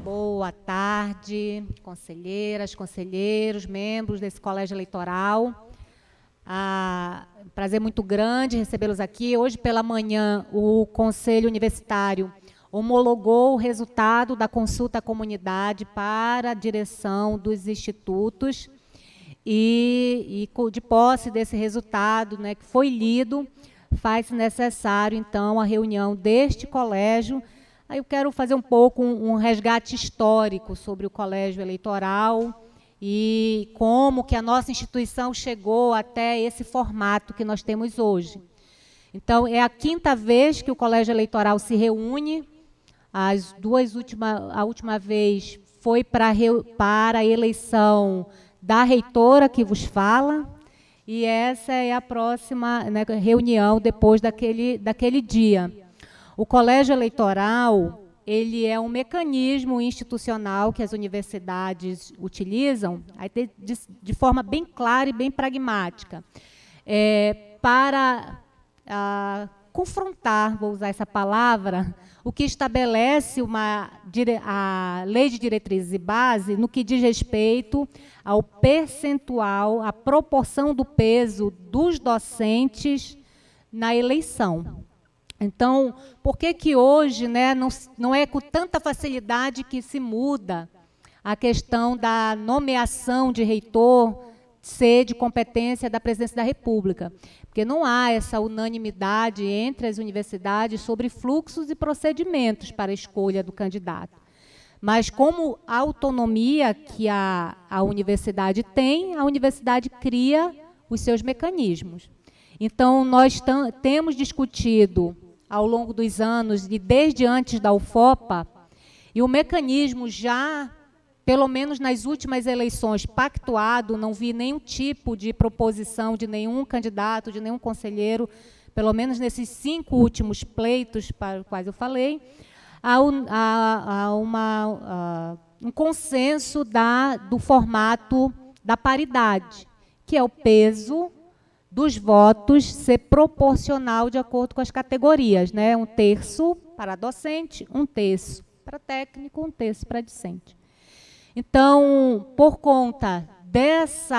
Boa tarde, conselheiras, conselheiros, membros desse colégio eleitoral. Prazer muito grande recebê-los aqui. Hoje pela manhã, o Conselho Universitário homologou o resultado da consulta à comunidade para a direção dos institutos e de posse desse resultado, né, que foi lido, faz-se necessário, então, a reunião deste colégio. Aí eu quero fazer um pouco um resgate histórico sobre o colégio eleitoral e como que a nossa instituição chegou até esse formato que nós temos hoje. Então, é a quinta vez que o colégio eleitoral se reúne. A última vez foi para a eleição da reitora que vos fala, e essa é a próxima, né, reunião depois daquele dia. O colégio eleitoral, ele é um mecanismo institucional que as universidades utilizam de forma bem clara e bem pragmática, para confrontar, vou usar essa palavra, o que estabelece a Lei de Diretrizes e Base no que diz respeito ao percentual, à proporção do peso dos docentes na eleição. Então, por que hoje, né, não é com tanta facilidade que se muda a questão da nomeação de reitor ser de competência da Presidência da República? Porque não há essa unanimidade entre as universidades sobre fluxos e procedimentos para a escolha do candidato. Mas, como a autonomia que a universidade tem, a universidade cria os seus mecanismos. Então, nós temos discutido ao longo dos anos, e desde antes da UFOPA, e o mecanismo já, pelo menos nas últimas eleições, pactuado, não vi nenhum tipo de proposição de nenhum candidato, de nenhum conselheiro, pelo menos nesses 5 últimos pleitos para os quais eu falei, há um consenso do formato da paridade, que é o peso dos votos ser proporcional de acordo com as categorias, né? 1/3 para docente, 1/3 para técnico, 1/3 para discente. Então, por conta desse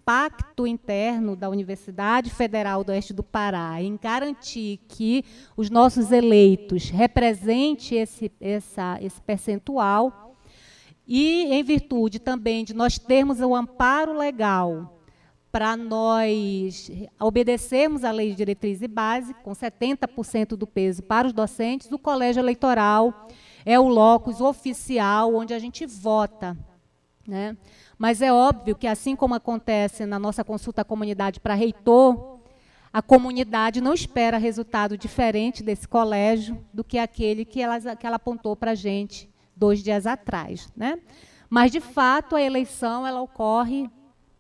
pacto interno da Universidade Federal do Oeste do Pará em garantir que os nossos eleitos representem esse percentual, e em virtude também de nós termos o amparo legal para nós obedecermos à Lei de Diretriz e Base, com 70% do peso para os docentes, o colégio eleitoral é o locus oficial onde a gente vota, né? Mas é óbvio que, assim como acontece na nossa consulta à comunidade para reitor, a comunidade não espera resultado diferente desse colégio do que aquele que ela apontou para a gente 2 dias atrás, né? Mas, de fato, a eleição ela ocorre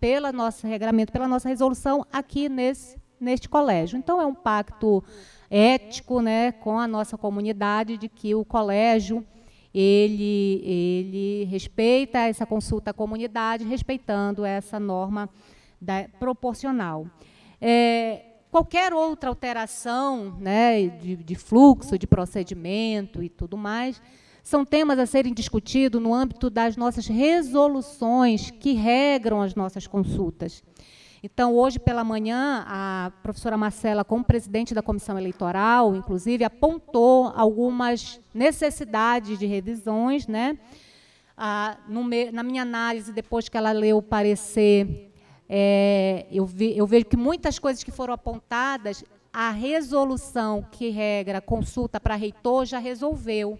pelo nosso regramento, pela nossa resolução aqui neste colégio. Então, é um pacto ético, né, com a nossa comunidade, de que o colégio ele respeita essa consulta à comunidade, respeitando essa norma proporcional. Qualquer outra alteração, né, de fluxo, de procedimento e tudo mais, são temas a serem discutidos no âmbito das nossas resoluções que regram as nossas consultas. Então, hoje pela manhã, a professora Marcela, como presidente da comissão eleitoral, inclusive, apontou algumas necessidades de revisões, né? Na minha análise, depois que ela leu o parecer, eu vejo que muitas coisas que foram apontadas, a resolução que regra a consulta para reitor já resolveu.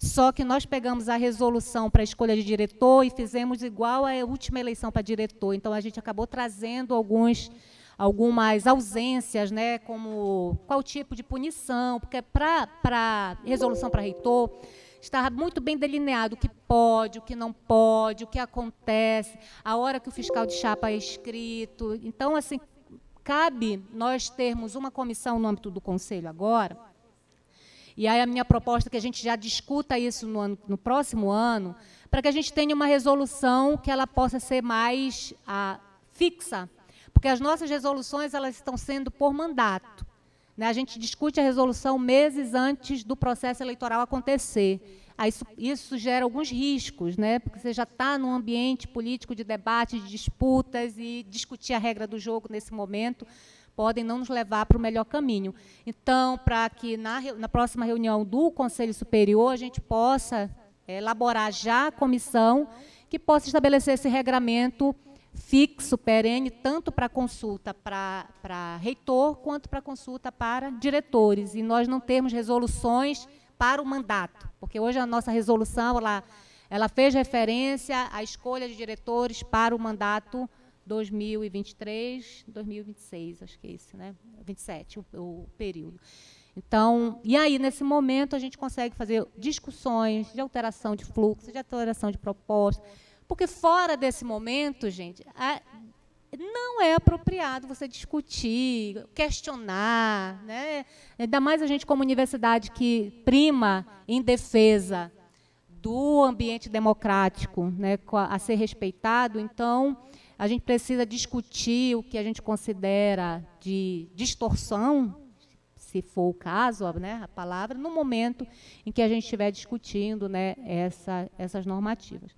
Só que nós pegamos a resolução para a escolha de diretor e fizemos igual à última eleição para diretor. Então, a gente acabou trazendo algumas ausências, né, como qual tipo de punição, porque para a resolução para reitor estava muito bem delineado o que pode, o que não pode, o que acontece, a hora que o fiscal de chapa é inscrito. Então, assim, cabe nós termos uma comissão no âmbito do Conselho agora. E aí a minha proposta é que a gente já discuta isso no próximo ano, para que a gente tenha uma resolução que ela possa ser mais fixa, porque as nossas resoluções elas estão sendo por mandato. né, a gente discute a resolução meses antes do processo eleitoral acontecer. Aí isso gera alguns riscos, né, porque você já está num ambiente político de debate, de disputas, e discutir a regra do jogo nesse momento podem não nos levar para o melhor caminho. Então, para que na próxima reunião do Conselho Superior a gente possa elaborar já a comissão que possa estabelecer esse regramento fixo, perene, tanto para consulta para reitor, quanto para consulta para diretores. E nós não temos resoluções para o mandato, porque hoje a nossa resolução ela fez referência à escolha de diretores para o mandato 2023, 2026, acho que é isso, né? 27, o período. Então, e aí, nesse momento, a gente consegue fazer discussões de alteração de fluxo, de alteração de proposta, porque fora desse momento, gente, não é apropriado você discutir, questionar, né? Ainda mais a gente como universidade que prima em defesa do ambiente democrático, né, a ser respeitado. Então, a gente precisa discutir o que a gente considera de distorção, se for o caso, né, a palavra, no momento em que a gente estiver discutindo, né, essas normativas.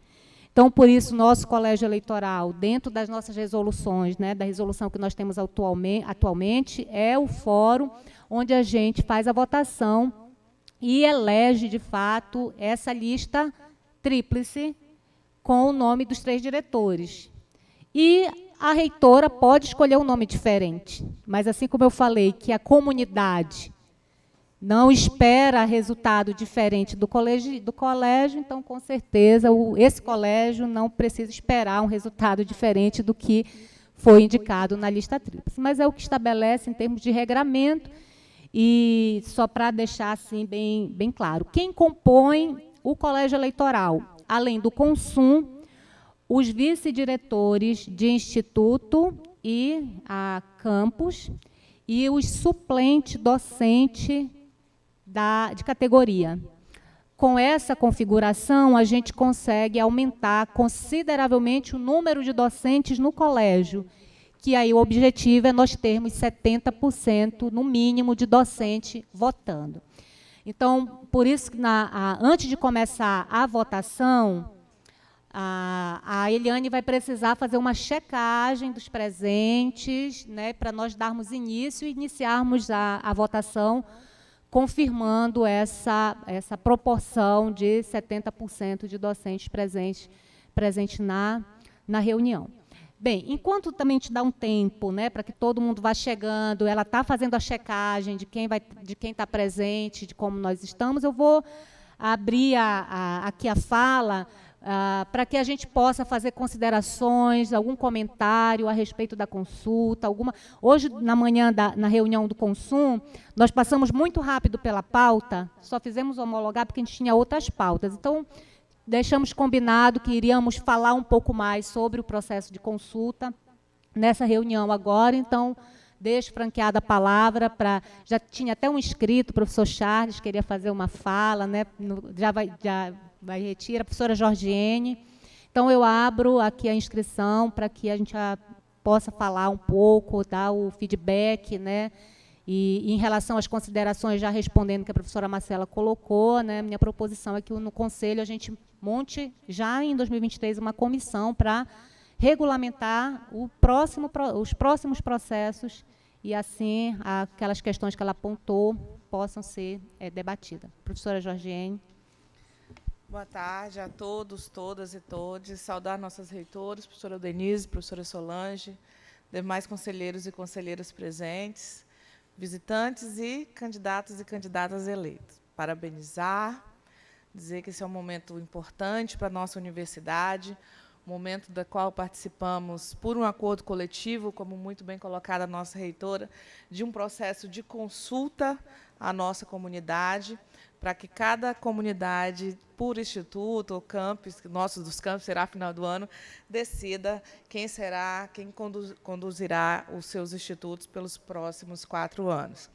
Então, por isso, nosso colégio eleitoral, dentro das nossas resoluções, né, da resolução que nós temos atualmente, é o fórum onde a gente faz a votação e elege, de fato, essa lista tríplice com o nome dos 3 diretores. E a reitora pode escolher um nome diferente, mas, assim como eu falei, que a comunidade não espera resultado diferente do colégio, então, com certeza, esse colégio não precisa esperar um resultado diferente do que foi indicado na lista tríplice. Mas é o que estabelece em termos de regramento, e só para deixar assim bem claro. Quem compõe o colégio eleitoral, além do Consum, os vice-diretores de instituto e a campus, e os suplentes docentes de categoria. Com essa configuração, a gente consegue aumentar consideravelmente o número de docentes no colégio, que aí o objetivo é nós termos 70%, no mínimo, de docente votando. Então, por isso, antes de começar a votação, a Eliane vai precisar fazer uma checagem dos presentes, né, para nós darmos início e iniciarmos a votação, confirmando essa proporção de 70% de docentes presentes na reunião. Bem, enquanto também te dá um tempo, né, para que todo mundo vá chegando, ela está fazendo a checagem de quem está presente, de como nós estamos, eu vou abrir aqui a fala para que a gente possa fazer considerações, algum comentário a respeito da consulta, Hoje, na manhã, na reunião do Consum, nós passamos muito rápido pela pauta, só fizemos homologar porque a gente tinha outras pautas. Então, deixamos combinado que iríamos falar um pouco mais sobre o processo de consulta nessa reunião agora. Então, deixo franqueada a palavra já tinha até um inscrito, o professor Charles, queria fazer uma fala, né, já vai retirar, a professora Jorgiene. Então, eu abro aqui a inscrição para que a gente possa falar um pouco, dar o feedback, né, e em relação às considerações, já respondendo que a professora Marcela colocou, né, minha proposição é que no Conselho a gente monte, já em 2023, uma comissão para regulamentar os próximos processos e, assim, aquelas questões que ela apontou possam ser debatidas. Professora Jorgiene. Boa tarde a todos, todas e todes. Saudar nossas reitoras, professora Denise, professora Solange, demais conselheiros e conselheiras presentes, visitantes e candidatas eleitos. Parabenizar, dizer que esse é um momento importante para a nossa universidade, momento da qual participamos por um acordo coletivo, como muito bem colocada a nossa reitora, de um processo de consulta à nossa comunidade, para que cada comunidade, por instituto ou campus, dos campos será final do ano, decida quem conduzirá os seus institutos pelos próximos 4 anos.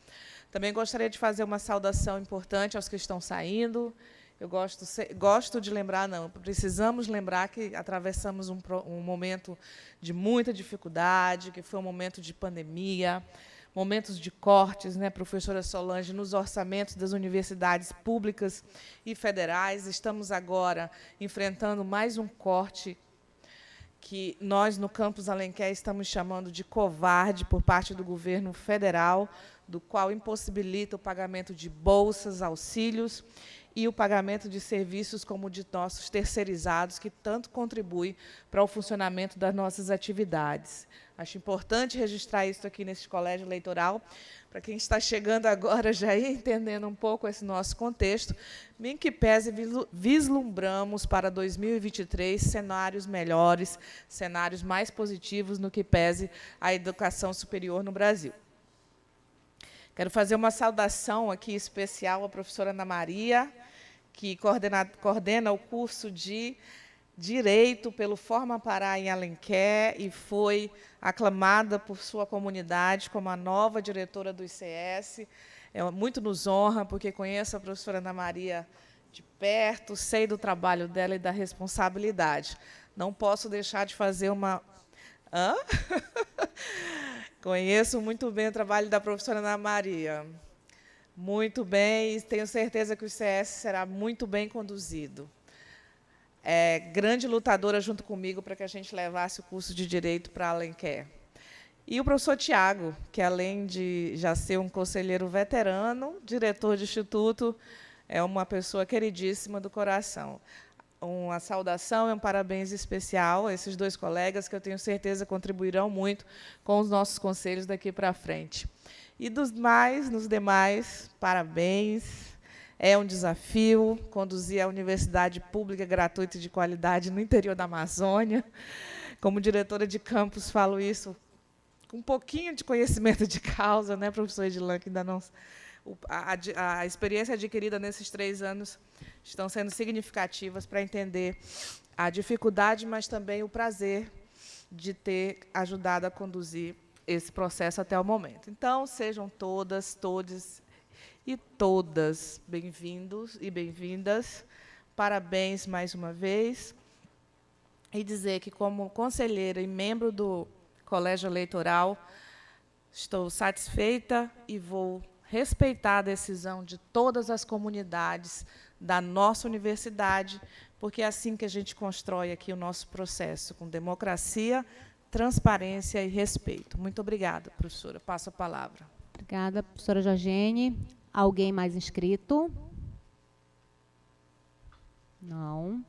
Também gostaria de fazer uma saudação importante aos que estão saindo. Eu gosto de lembrar, precisamos lembrar que atravessamos um momento de muita dificuldade, que foi um momento de pandemia, momentos de cortes, né, professora Solange, nos orçamentos das universidades públicas e federais. Estamos agora enfrentando mais um corte que nós, no Campus Alenquer, estamos chamando de covarde por parte do governo federal, do qual impossibilita o pagamento de bolsas, auxílios e o pagamento de serviços como de nossos terceirizados, que tanto contribuem para o funcionamento das nossas atividades. Acho importante registrar isso aqui nesse colégio eleitoral, para quem está chegando agora já ir entendendo um pouco esse nosso contexto, em que pese vislumbramos para 2023 cenários melhores, cenários mais positivos no que pese a educação superior no Brasil. Quero fazer uma saudação aqui especial à professora Ana Maria, que coordena o curso de Direito pelo Forma Pará em Alenquer e foi aclamada por sua comunidade como a nova diretora do ICS. Muito nos honra, porque conheço a professora Ana Maria de perto, sei do trabalho dela e da responsabilidade. Não posso deixar de fazer uma... Hã? Conheço muito bem o trabalho da professora Ana Maria. Muito bem, e tenho certeza que o ICS será muito bem conduzido. É grande lutadora junto comigo para que a gente levasse o curso de Direito para Alenquer. E o professor Tiago, que, além de já ser um conselheiro veterano, diretor de instituto, é uma pessoa queridíssima do coração. Uma saudação e um parabéns especial a esses dois colegas, que eu tenho certeza contribuirão muito com os nossos conselhos daqui para frente. E nos demais, parabéns. É um desafio conduzir a universidade pública gratuita e de qualidade no interior da Amazônia. Como diretora de campus, falo isso com um pouquinho de conhecimento de causa, né, professor Edilan, que ainda não... A experiência adquirida nesses 3 anos estão sendo significativas para entender a dificuldade, mas também o prazer de ter ajudado a conduzir esse processo até o momento. Então, sejam todas, todos e todas bem-vindos e bem-vindas. Parabéns mais uma vez. E dizer que, como conselheira e membro do Colégio Eleitoral, estou satisfeita e vou respeitar a decisão de todas as comunidades da nossa universidade, porque é assim que a gente constrói aqui o nosso processo, com democracia, transparência e respeito. Muito obrigada, professora. Passo a palavra. Obrigada, professora Jorgene. Alguém mais inscrito? Não.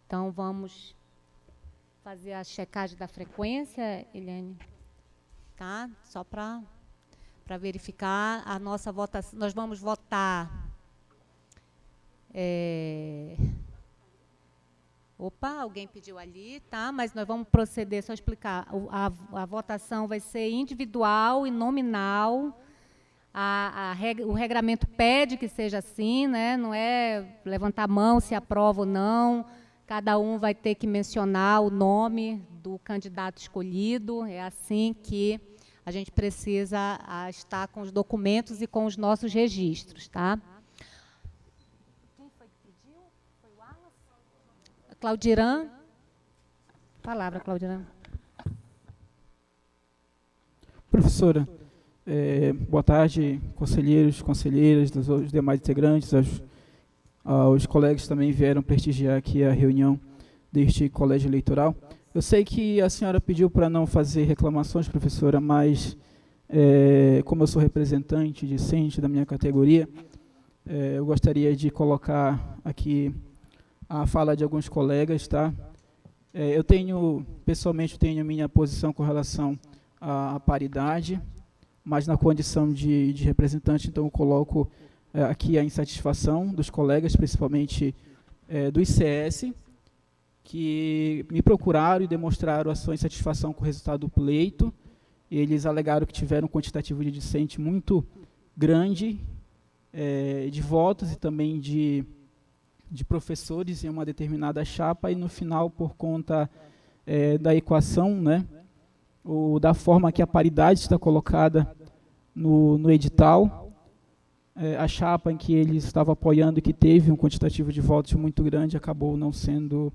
Então, vamos fazer a checagem da frequência, Eliane. Tá? Só para verificar a nossa votação. Nós vamos votar... Opa, alguém pediu ali, tá? Mas nós vamos proceder, só explicar. A votação vai ser individual e nominal. O regramento pede que seja assim, né? Não é levantar a mão se aprova ou não. Cada um vai ter que mencionar o nome do candidato escolhido. É assim que a gente precisa estar com os documentos e com os nossos registros, tá? Claudiran. Palavra, Claudiran. Professora, boa tarde, conselheiros, conselheiras, os demais integrantes, os colegas que também vieram prestigiar aqui a reunião deste colégio eleitoral. Eu sei que a senhora pediu para não fazer reclamações, professora, mas como eu sou representante discente da minha categoria, eu gostaria de colocar aqui a fala de alguns colegas, tá? Eu pessoalmente tenho a minha posição com relação à paridade, mas na condição de representante, então eu coloco aqui a insatisfação dos colegas, principalmente do ICS, que me procuraram e demonstraram a sua insatisfação com o resultado do pleito. Eles alegaram que tiveram um quantitativo de discente muito grande de votos e também de professores em uma determinada chapa, e no final, por conta da equação, né, ou da forma que a paridade está colocada no edital, a chapa em que ele estava apoiando e que teve um quantitativo de votos muito grande acabou não sendo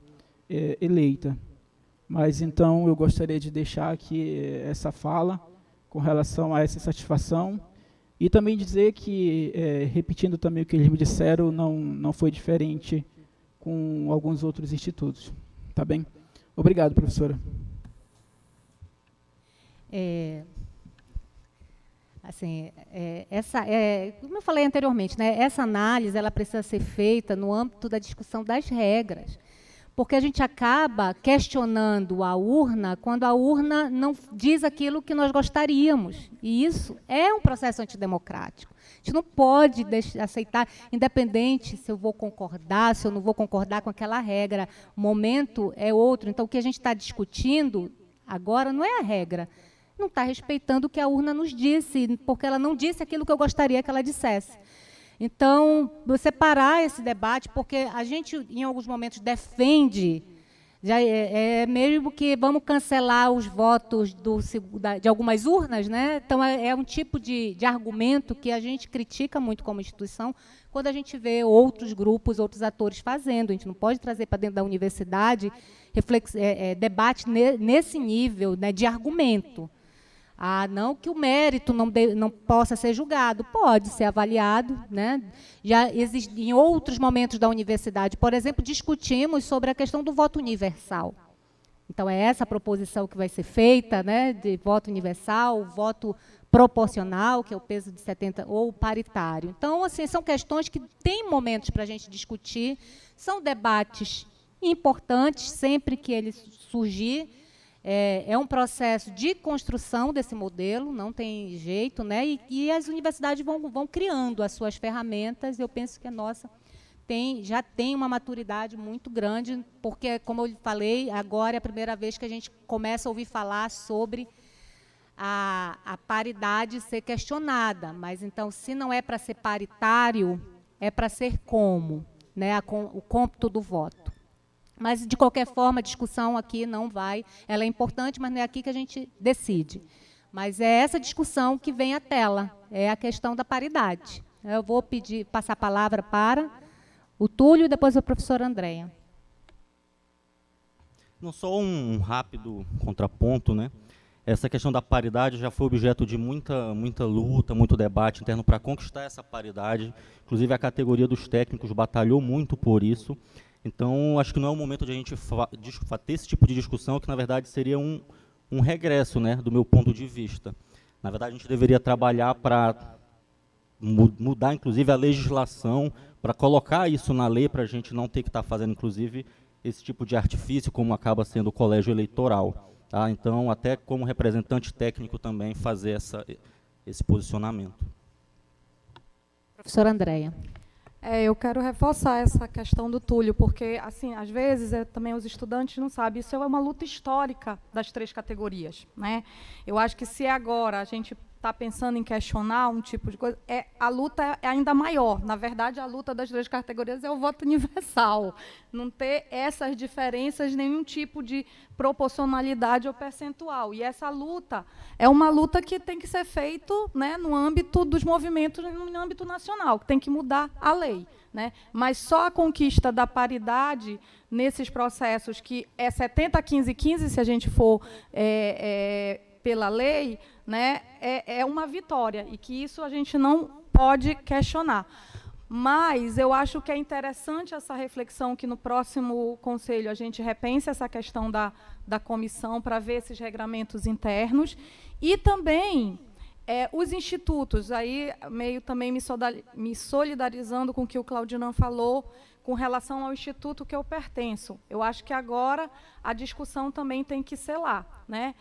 eleita. Mas, então, eu gostaria de deixar aqui essa fala com relação a essa satisfação e também dizer que, repetindo também o que eles me disseram, não foi diferente com alguns outros institutos. Tá bem? Obrigado, professora. Assim, como eu falei anteriormente, né, essa análise ela precisa ser feita no âmbito da discussão das regras, porque a gente acaba questionando a urna quando a urna não diz aquilo que nós gostaríamos, e isso é um processo antidemocrático. A gente não pode aceitar, independente se eu vou concordar, se eu não vou concordar com aquela regra, o momento é outro. Então, o que a gente está discutindo agora não é a regra, não está respeitando o que a urna nos disse, porque ela não disse aquilo que eu gostaria que ela dissesse. Então, separar esse debate, porque a gente, em alguns momentos, defende, já mesmo que vamos cancelar os votos de algumas urnas, né? Então, é um tipo de argumento que a gente critica muito como instituição, quando a gente vê outros grupos, outros atores fazendo. A gente não pode trazer para dentro da universidade debate nesse nível, né, de argumento. Não que o mérito não possa ser julgado, pode ser avaliado, né? Já existe, em outros momentos da universidade, por exemplo, discutimos sobre a questão do voto universal. Então, é essa a proposição que vai ser feita, né, de voto universal, voto proporcional, que é o peso de 70, ou paritário. Então, assim, são questões que têm momentos para a gente discutir, são debates importantes, sempre que eles surgir. É um processo de construção desse modelo, não tem jeito, né? E as universidades vão criando as suas ferramentas. Eu penso que a nossa já tem uma maturidade muito grande, porque, como eu falei, agora é a primeira vez que a gente começa a ouvir falar sobre a paridade ser questionada. Mas, então, se não é para ser paritário, é para ser como? Né? O cômputo do voto. Mas, de qualquer forma, a discussão aqui não vai... Ela é importante, mas não é aqui que a gente decide. Mas é essa discussão que vem à tela, é a questão da paridade. Eu vou passar a palavra para o Túlio e depois a professora Andréia. Não, só um rápido contraponto, né? Essa questão da paridade já foi objeto de muita luta, muito debate interno para conquistar essa paridade. Inclusive, a categoria dos técnicos batalhou muito por isso. Então, acho que não é o momento de a gente ter esse tipo de discussão, que, na verdade, seria um regresso, né, do meu ponto de vista. Na verdade, a gente deveria trabalhar para mudar, inclusive, a legislação, para colocar isso na lei, para a gente não ter que estar fazendo, inclusive, esse tipo de artifício, como acaba sendo o colégio eleitoral. Tá? Então, até como representante técnico também, fazer esse posicionamento. Professora Andréia. Eu quero reforçar essa questão do Túlio, porque, assim, às vezes, também os estudantes não sabem, isso é uma luta histórica das 3 categorias, né? Eu acho que se agora a gente está pensando em questionar um tipo de coisa, a luta é ainda maior. Na verdade, a luta das 3 categorias é o voto universal. Não ter essas diferenças, nenhum tipo de proporcionalidade ou percentual. E essa luta é uma luta que tem que ser feita, né, no âmbito dos movimentos, no âmbito nacional, que tem que mudar a lei. Né? Mas só a conquista da paridade nesses processos, que é 70, 15, 15, se a gente for pela lei, né, é uma vitória, e que isso a gente não pode questionar. Mas eu acho que é interessante essa reflexão, que no próximo conselho a gente repense essa questão da comissão para ver esses regramentos internos, e também os institutos, aí meio também me solidarizando com o que o Claudinão falou, com relação ao instituto que eu pertenço. Eu acho que agora a discussão também tem que ser lá, né?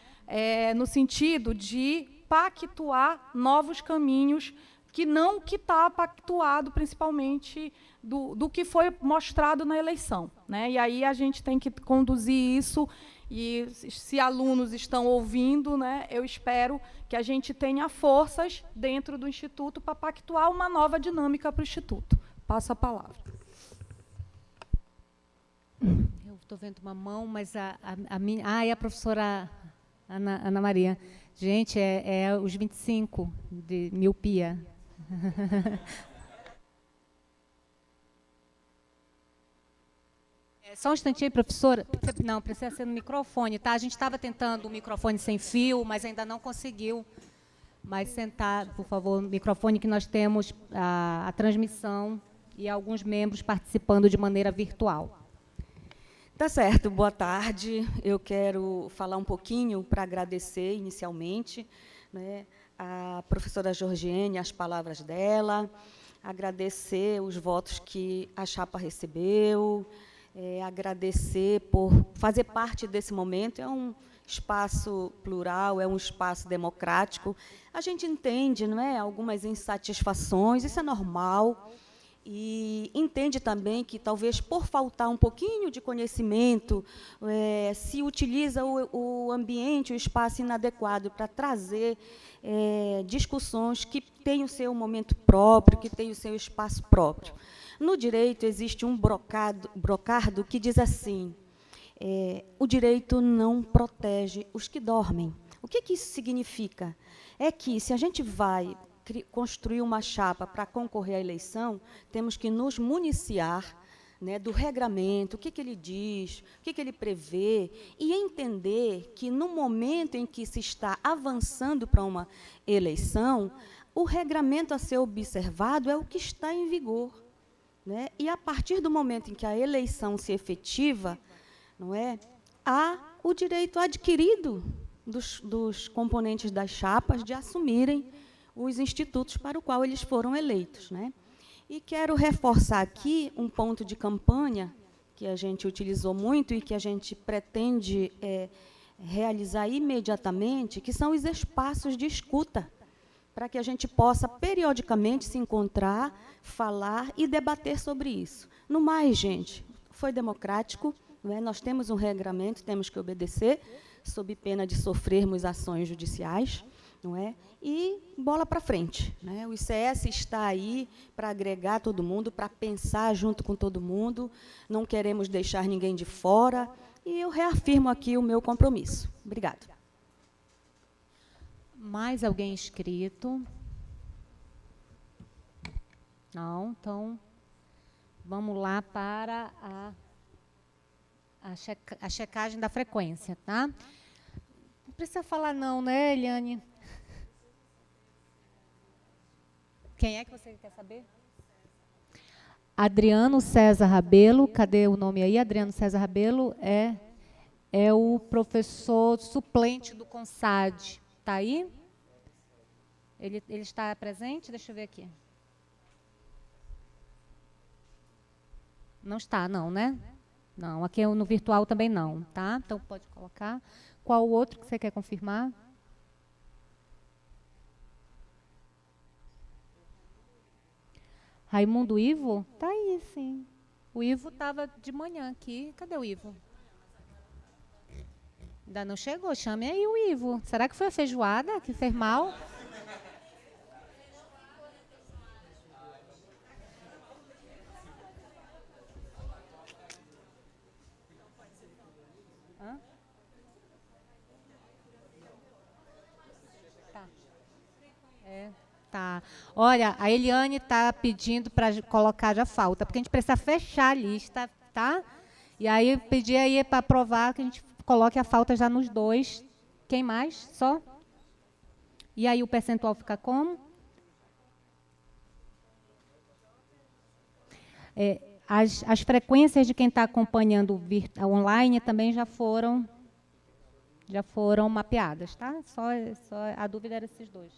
No sentido de pactuar novos caminhos, que não que está pactuado, principalmente, do que foi mostrado na eleição, né? E aí a gente tem que conduzir isso, e se alunos estão ouvindo, né, eu espero que a gente tenha forças dentro do Instituto para pactuar uma nova dinâmica para o Instituto. Passo a palavra. Eu estou vendo uma mão, mas a minha... é a professora Ana Maria. Gente, é os 25 de miopia. Só um instantinho, professora. Não, precisa ser no microfone, tá? A gente estava tentando o microfone sem fio, mas ainda não conseguiu. Mas sentar, por favor, no microfone, que nós temos a transmissão e alguns membros participando de maneira virtual. Tá certo, boa tarde. Eu quero falar um pouquinho para agradecer inicialmente, né, a professora Georgiene, as palavras dela, agradecer os votos que a chapa recebeu, agradecer por fazer parte desse momento. É um espaço plural, é um espaço democrático. A gente entende, não é, algumas insatisfações, isso é normal, e entende também que, talvez, por faltar um pouquinho de conhecimento, se utiliza o ambiente, o espaço inadequado para trazer discussões que têm o seu momento próprio, que têm o seu espaço próprio. No direito, existe um brocardo que diz assim: o direito não protege os que dormem. O que isso significa? É que, se a gente vai construir uma chapa para concorrer à eleição, temos que nos municiar, né, do regramento, o que ele diz, o que ele prevê, e entender que, no momento em que se está avançando para uma eleição, o regramento a ser observado é o que está em vigor, né? E, a partir do momento em que a eleição se efetiva, não é, há o direito adquirido dos componentes das chapas de assumirem os institutos para o qual eles foram eleitos, né? E quero reforçar aqui um ponto de campanha que a gente utilizou muito e que a gente pretende realizar imediatamente, que são os espaços de escuta, para que a gente possa, periodicamente, se encontrar, falar e debater sobre isso. No mais, gente, foi democrático, não é? Nós temos um regramento, temos que obedecer, sob pena de sofrermos ações judiciais, não é? E bola para frente, né? O ICS está aí para agregar todo mundo, para pensar junto com todo mundo, não queremos deixar ninguém de fora, e eu reafirmo aqui o meu compromisso. Obrigada. Mais alguém inscrito? Não, então vamos lá para a checagem da frequência, tá? Não precisa falar não, né, Eliane? Quem é que você quer saber? Adriano César Rabelo. Cadê o nome aí? Adriano César Rabelo é o professor suplente do CONSAD. Está aí? Ele está presente? Deixa eu ver aqui. Não está, não, né? Não, aqui no virtual também não, tá? Então, pode colocar. Qual o outro que você quer confirmar? Raimundo Ivo? Está aí, sim. O Ivo estava de manhã aqui. Cadê o Ivo? Ainda não chegou. Chame aí o Ivo. Será que foi a feijoada que fez mal? Hã? Tá. Tá. Olha, a Eliane está pedindo para colocar já falta, porque a gente precisa fechar a lista, tá? E aí pedir aí para aprovar que a gente coloque a falta já nos dois. Quem mais? Só? E aí o percentual fica como? As frequências de quem está acompanhando online também já foram mapeadas, tá? Só a dúvida era esses dois.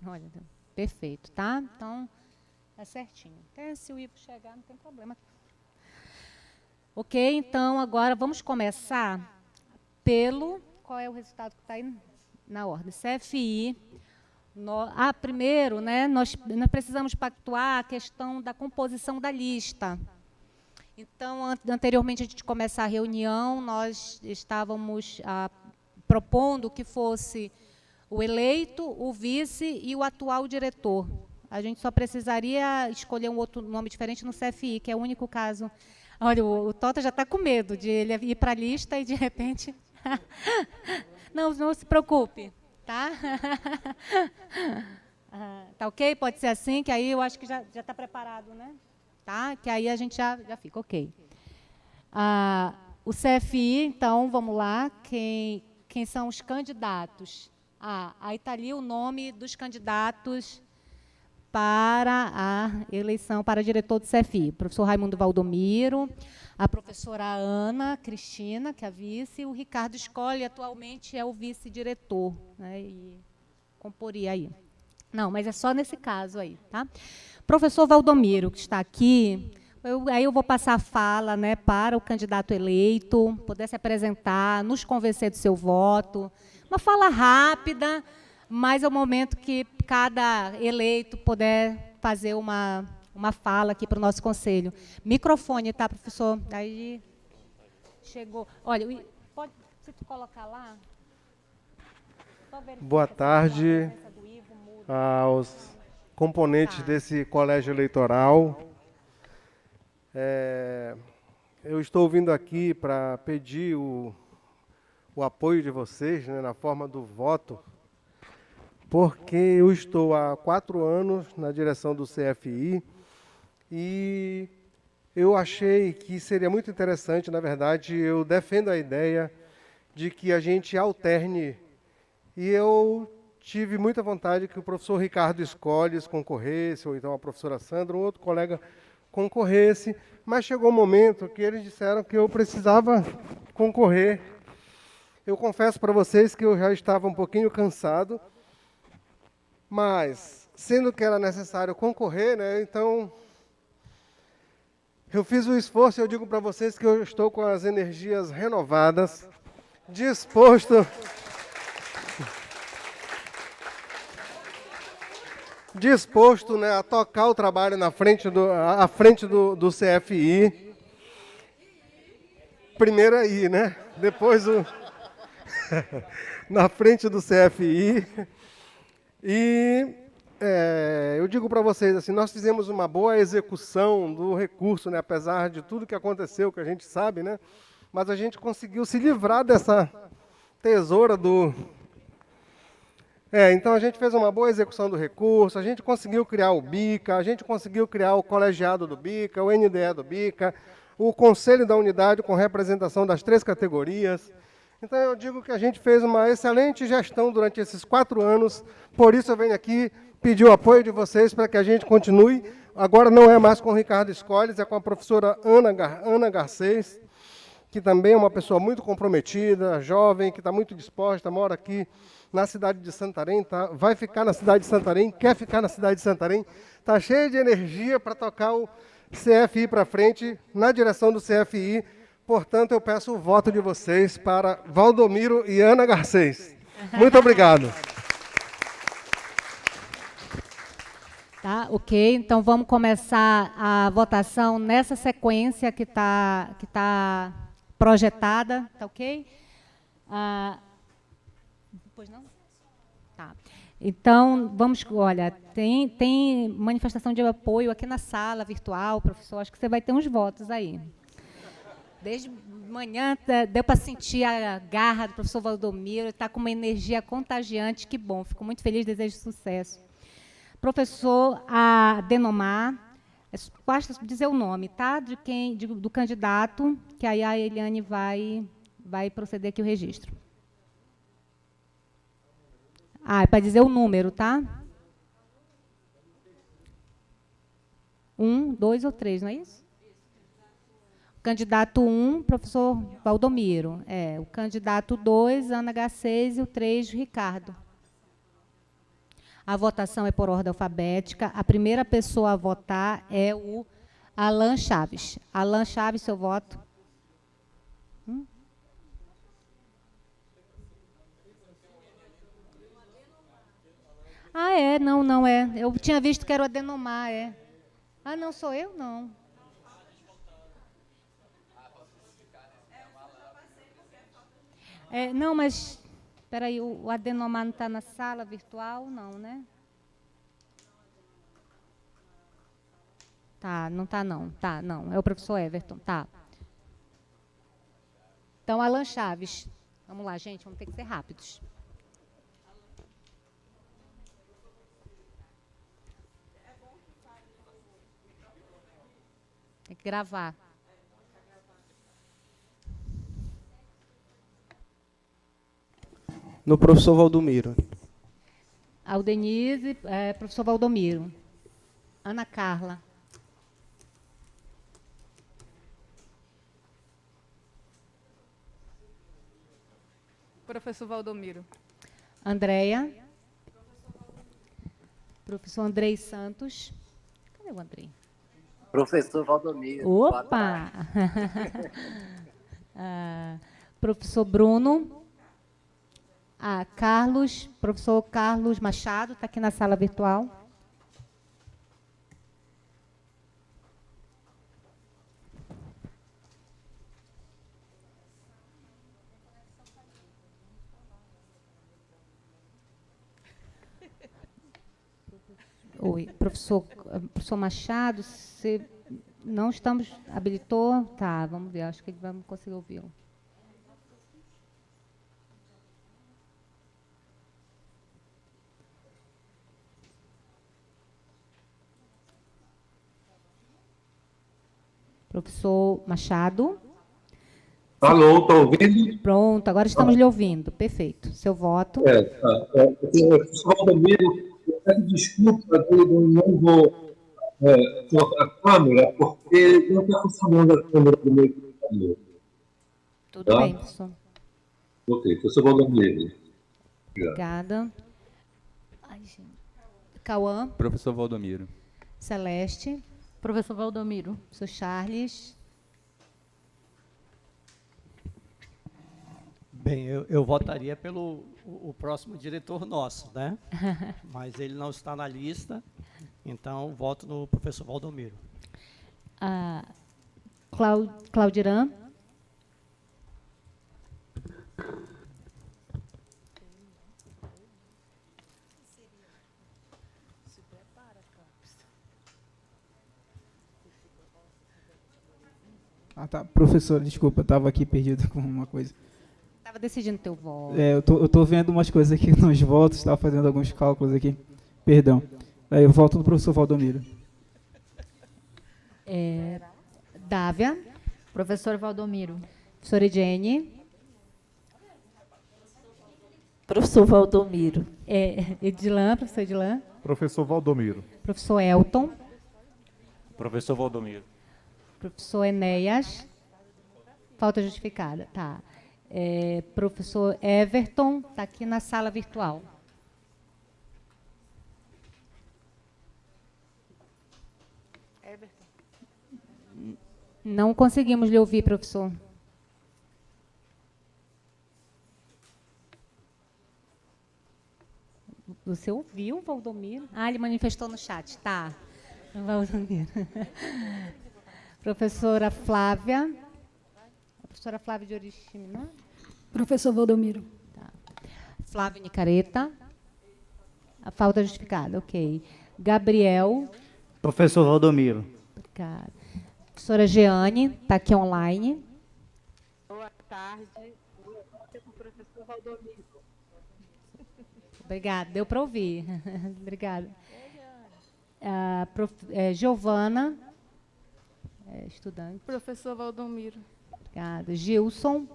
Olha, perfeito, tá? Então, é certinho. Até se o Ivo chegar, não tem problema. Ok, então, agora vamos começar pelo... Qual é o resultado que está aí na ordem? CFI. Primeiro, né, nós precisamos pactuar a questão da composição da lista. Então, anteriormente a gente começar a reunião, nós estávamos propondo que fosse o eleito, o vice e o atual diretor. A gente só precisaria escolher um outro nome diferente no CFI, que é o único caso. Olha, o Tota já está com medo de ele ir para a lista e, de repente, Não, não se preocupe, tá? Tá ok? Pode ser assim, que aí eu acho que já está preparado, né? Tá? Que aí a gente já fica ok. O CFI, então, vamos lá. Quem são os candidatos? Aí está ali o nome dos candidatos para a eleição para diretor do CFI. O professor Raimundo Valdomiro, a professora Ana Cristina, que é a vice, e o Ricardo Scoli, atualmente é o vice-diretor, né, e comporia aí. Não, mas é só nesse caso aí, tá? Professor Valdomiro, que está aqui, aí eu vou passar a fala, né, para o candidato eleito, poder se apresentar, nos convencer do seu voto. Uma fala rápida, mas é o momento que cada eleito puder fazer uma fala aqui para o nosso conselho. Microfone, tá, professor? Aí chegou. Olha, pode se tu colocar lá. Boa tarde aos componentes desse colégio eleitoral. Eu estou vindo aqui para pedir o apoio de vocês, né, na forma do voto, porque eu estou há 4 anos na direção do CFI e eu achei que seria muito interessante, na verdade, eu defendo a ideia de que a gente alterne, e eu tive muita vontade que o professor Ricardo Scoli concorresse, ou então a professora Sandra, um outro colega concorresse, mas chegou um momento que eles disseram que eu precisava concorrer. Eu confesso para vocês que eu já estava um pouquinho cansado, mas, sendo que era necessário concorrer, né, então, eu fiz o esforço e eu digo para vocês que eu estou com as energias renovadas, disposto né, a tocar o trabalho à frente do CFI. Primeiro aí, né? Depois na frente do CFI. E eu digo para vocês, assim, nós fizemos uma boa execução do recurso, né, apesar de tudo que aconteceu, que a gente sabe, né, mas a gente conseguiu se livrar dessa tesoura do... então a gente fez uma boa execução do recurso, a gente conseguiu criar o BICA, a gente conseguiu criar o colegiado do BICA, o NDE do BICA, o conselho da unidade com representação das 3 categorias. Então, eu digo que a gente fez uma excelente gestão durante esses 4 anos, por isso eu venho aqui pedir o apoio de vocês para que a gente continue. Agora não é mais com o Ricardo Scoli, é com a professora Ana Garcês, que também é uma pessoa muito comprometida, jovem, que está muito disposta, mora aqui na cidade de Santarém, vai ficar na cidade de Santarém, quer ficar na cidade de Santarém, está cheia de energia para tocar o CFI para frente, na direção do CFI. Portanto, eu peço o voto de vocês para Valdomiro e Ana Garcês. Muito obrigado. Tá, ok. Então, vamos começar a votação nessa sequência que tá projetada, tá ok? Depois não? Tá. Então, vamos, olha, tem manifestação de apoio aqui na sala virtual, professor, acho que você vai ter uns votos aí. Desde manhã deu para sentir a garra do professor Valdomiro, está com uma energia contagiante, que bom, fico muito feliz, desejo sucesso. Professor Adenomar, basta dizer o nome, tá? Do candidato, que aí a Eliane vai proceder aqui o registro. É para dizer o número, tá? 1, 2 ou 3, não é isso? Candidato 1, professor Valdomiro. O candidato 2, Ana Garcês, e o 3, Ricardo. A votação é por ordem alfabética. A primeira pessoa a votar é o Alan Chaves. Alan Chaves, seu voto. Não é. Eu tinha visto que era o Adenomar, não sou eu, não. Não, mas, espera aí, o Adenomar não está na sala virtual? Não, né? Tá, não está não. Tá, não, é o professor Everton, tá. Então, Alan Chaves. Vamos lá, gente, vamos ter que ser rápidos. Tem que gravar. No professor Valdomiro. Aldenise, professor Valdomiro. Ana Carla. Professor Valdomiro. Andréia. Professor Andrei Santos. Cadê o Andrei? Professor Valdomiro. Opa! Professor Bruno. Carlos, professor Carlos Machado, está aqui na sala virtual. Oi, professor Machado, você não estamos habilitou? Tá, vamos ver, acho que vamos conseguir ouvi-lo. Professor Machado. Alô, está ouvindo? Pronto, agora estamos lhe ouvindo. Perfeito. Seu voto. Professor Valdomiro, eu peço desculpa, eu não vou colocar a câmera, porque não está funcionando a câmera do meu computador. Tudo bem, professor. Ok, professor Valdomiro. Obrigada. Ai, gente. Cauã. Professor Valdomiro. Celeste. Professor Valdomiro. Professor Charles. Bem, eu votaria pelo o próximo diretor nosso, né? Mas ele não está na lista, então voto no professor Valdomiro. Claudirã. Tá. Professor, desculpa, eu estava aqui perdido com uma coisa. Estava decidindo teu voto. Eu tô vendo umas coisas aqui nos votos, estava fazendo alguns cálculos aqui. Perdão. Aí eu voto no professor Valdomiro. Dávia. Professor Valdomiro. Professora Ediene. Professor Valdomiro. Edilan, professor Edilan. Professor Valdomiro. Professor Elton. Professor Valdomiro. Professor Enéas. Falta justificada. Tá. Professor Everton, está aqui na sala virtual. Everton. Não conseguimos lhe ouvir, professor. Você ouviu, Valdomiro? Ele manifestou no chat. Tá. Valdomiro. Professora Flávia. A professora Flávia de Oriximi, não? Professor Valdomiro. Tá. Flávio Nicareta. A falta justificada, ok. Gabriel. Professor Valdomiro. Obrigada. Professora Jeane, está aqui online. Boa tarde. Eu voto com o professor Valdomiro. Obrigada, deu para ouvir. Obrigada. Giovana, estudante. Professor Valdomiro. Obrigada. Gilson.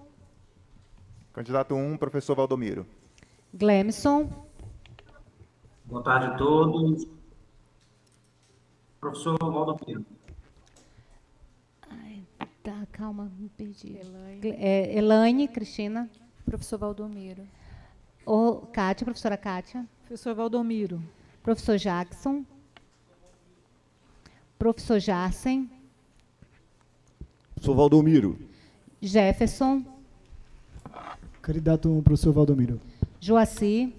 Candidato 1, professor Valdomiro. Glemson. Boa tarde a todos. Professor Valdomiro. Tá, calma, me perdi. Elaine, Cristina. Professor Valdomiro. Kátia, professora Kátia. Professor Valdomiro. Professor Jackson. Professor Jarsen. Professor Valdomiro. Jefferson. Candidato 1, professor Valdomiro. Joaci.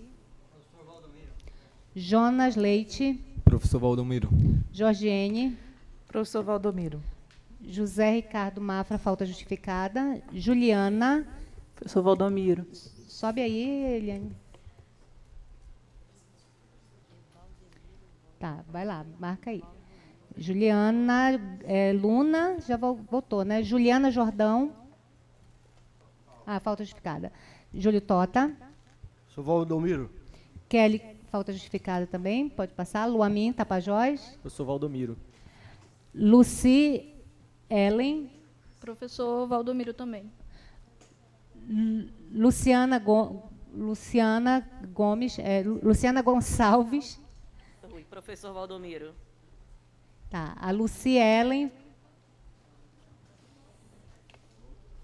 Jonas Leite. Professor Valdomiro. Jorgiene. Professor Valdomiro. José Ricardo Mafra, falta justificada. Juliana. Professor Valdomiro. Sobe aí, Eliane. Tá, vai lá, marca aí. Juliana, Luna, já votou, né? Juliana Jordão. Falta justificada. Júlio Tota. Professor Valdomiro. Kelly, falta justificada também, pode passar. Luamin Tapajós. Professor Valdomiro. Luci Ellen. Professor Valdomiro também. Luciana Gomes, Luciana Gonçalves. Oi, professor Valdomiro. Tá, a Luci Ellen.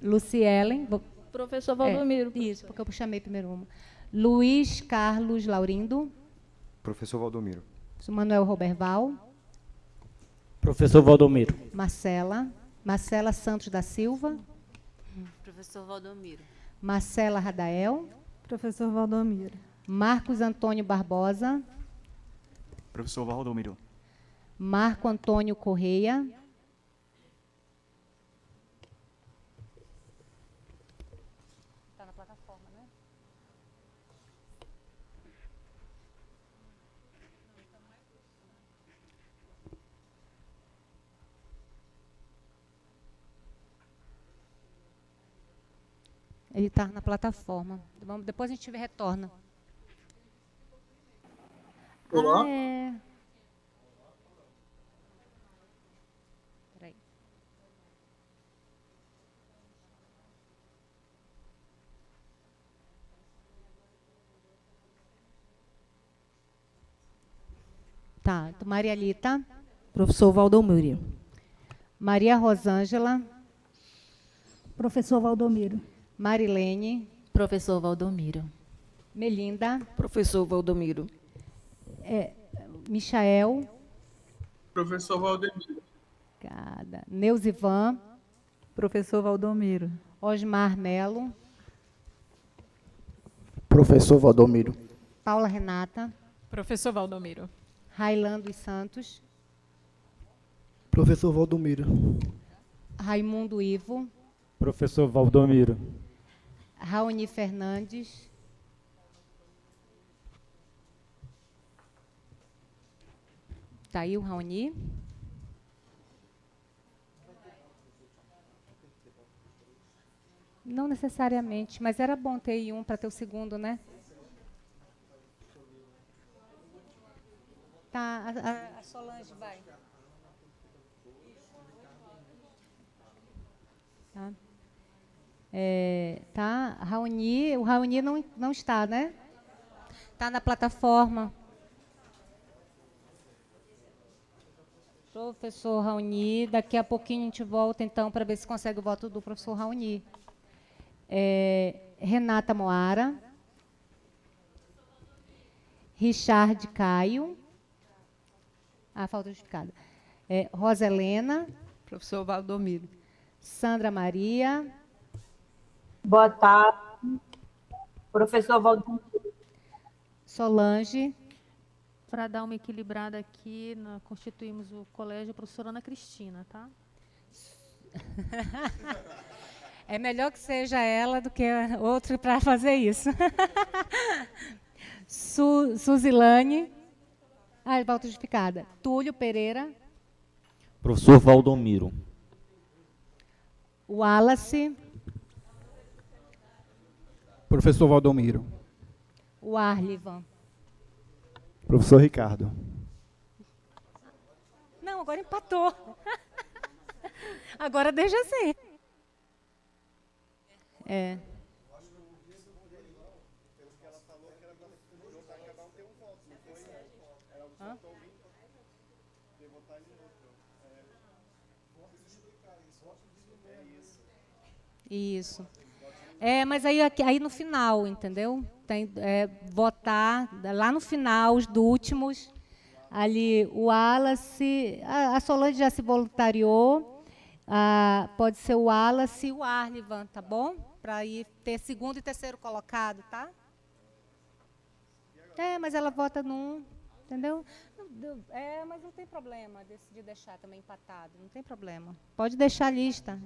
Luci Ellen. Professor Valdomiro. Isso, porque eu chamei primeiro uma. Luiz Carlos Laurindo. Professor Valdomiro. Manuel Roberval. Professor Valdomiro. Marcela Santos da Silva. Professor Valdomiro. Marcela Radael. Professor Valdomiro. Marcos Antônio Barbosa. Professor Valdomiro. Marco Antônio Correia. Está na plataforma, né? Ele está na plataforma. Depois a gente retorna. Olá. Peraí. Tá, então, Maria Alita. Professor Valdomiro. Maria Rosângela. Professor Valdomiro. Marilene. Professor Valdomiro. Melinda. Professor Valdomiro. Michael. Professor Valdomiro. Neuzivan. Professor Valdomiro. Osmar Melo. Professor Valdomiro. Paula Renata. Professor Valdomiro. Railan dos Santos. Professor Valdomiro. Raimundo Ivo. Professor Valdomiro. Raoni Fernandes. Está aí o Raoni. Não necessariamente, mas era bom ter aí um para ter o segundo, né? Tá, a Solange vai. Tá. Tá, o Raoni não está, né? Está na plataforma. Professor Raoni, daqui a pouquinho a gente volta, então, para ver se consegue o voto do professor Raoni. Renata Moara. Richard Caio. Falta justificada. Rosa Helena. Professor Valdomiro. Sandra Maria. Boa tarde. Professor Valdomiro. Solange. Para dar uma equilibrada aqui, constituímos o colégio professora Ana Cristina, tá? É melhor que seja ela do que outro para fazer isso. Suzilane. Volta justificada. Túlio Pereira. Professor Valdomiro. Wallace. Professor Valdomiro. Arlivan. Professor Ricardo. Não, agora empatou. Agora deixa assim. Isso. Mas aí no final, entendeu? Tem votar lá no final, os últimos. Ali o Wallace, a Solange já se voluntariou. Pode ser o Wallace e o Arlivan, tá bom? Para ir ter segundo e terceiro colocado, tá? Mas ela vota num, entendeu? Mas não tem problema de deixar também empatado, não tem problema. Pode deixar a lista,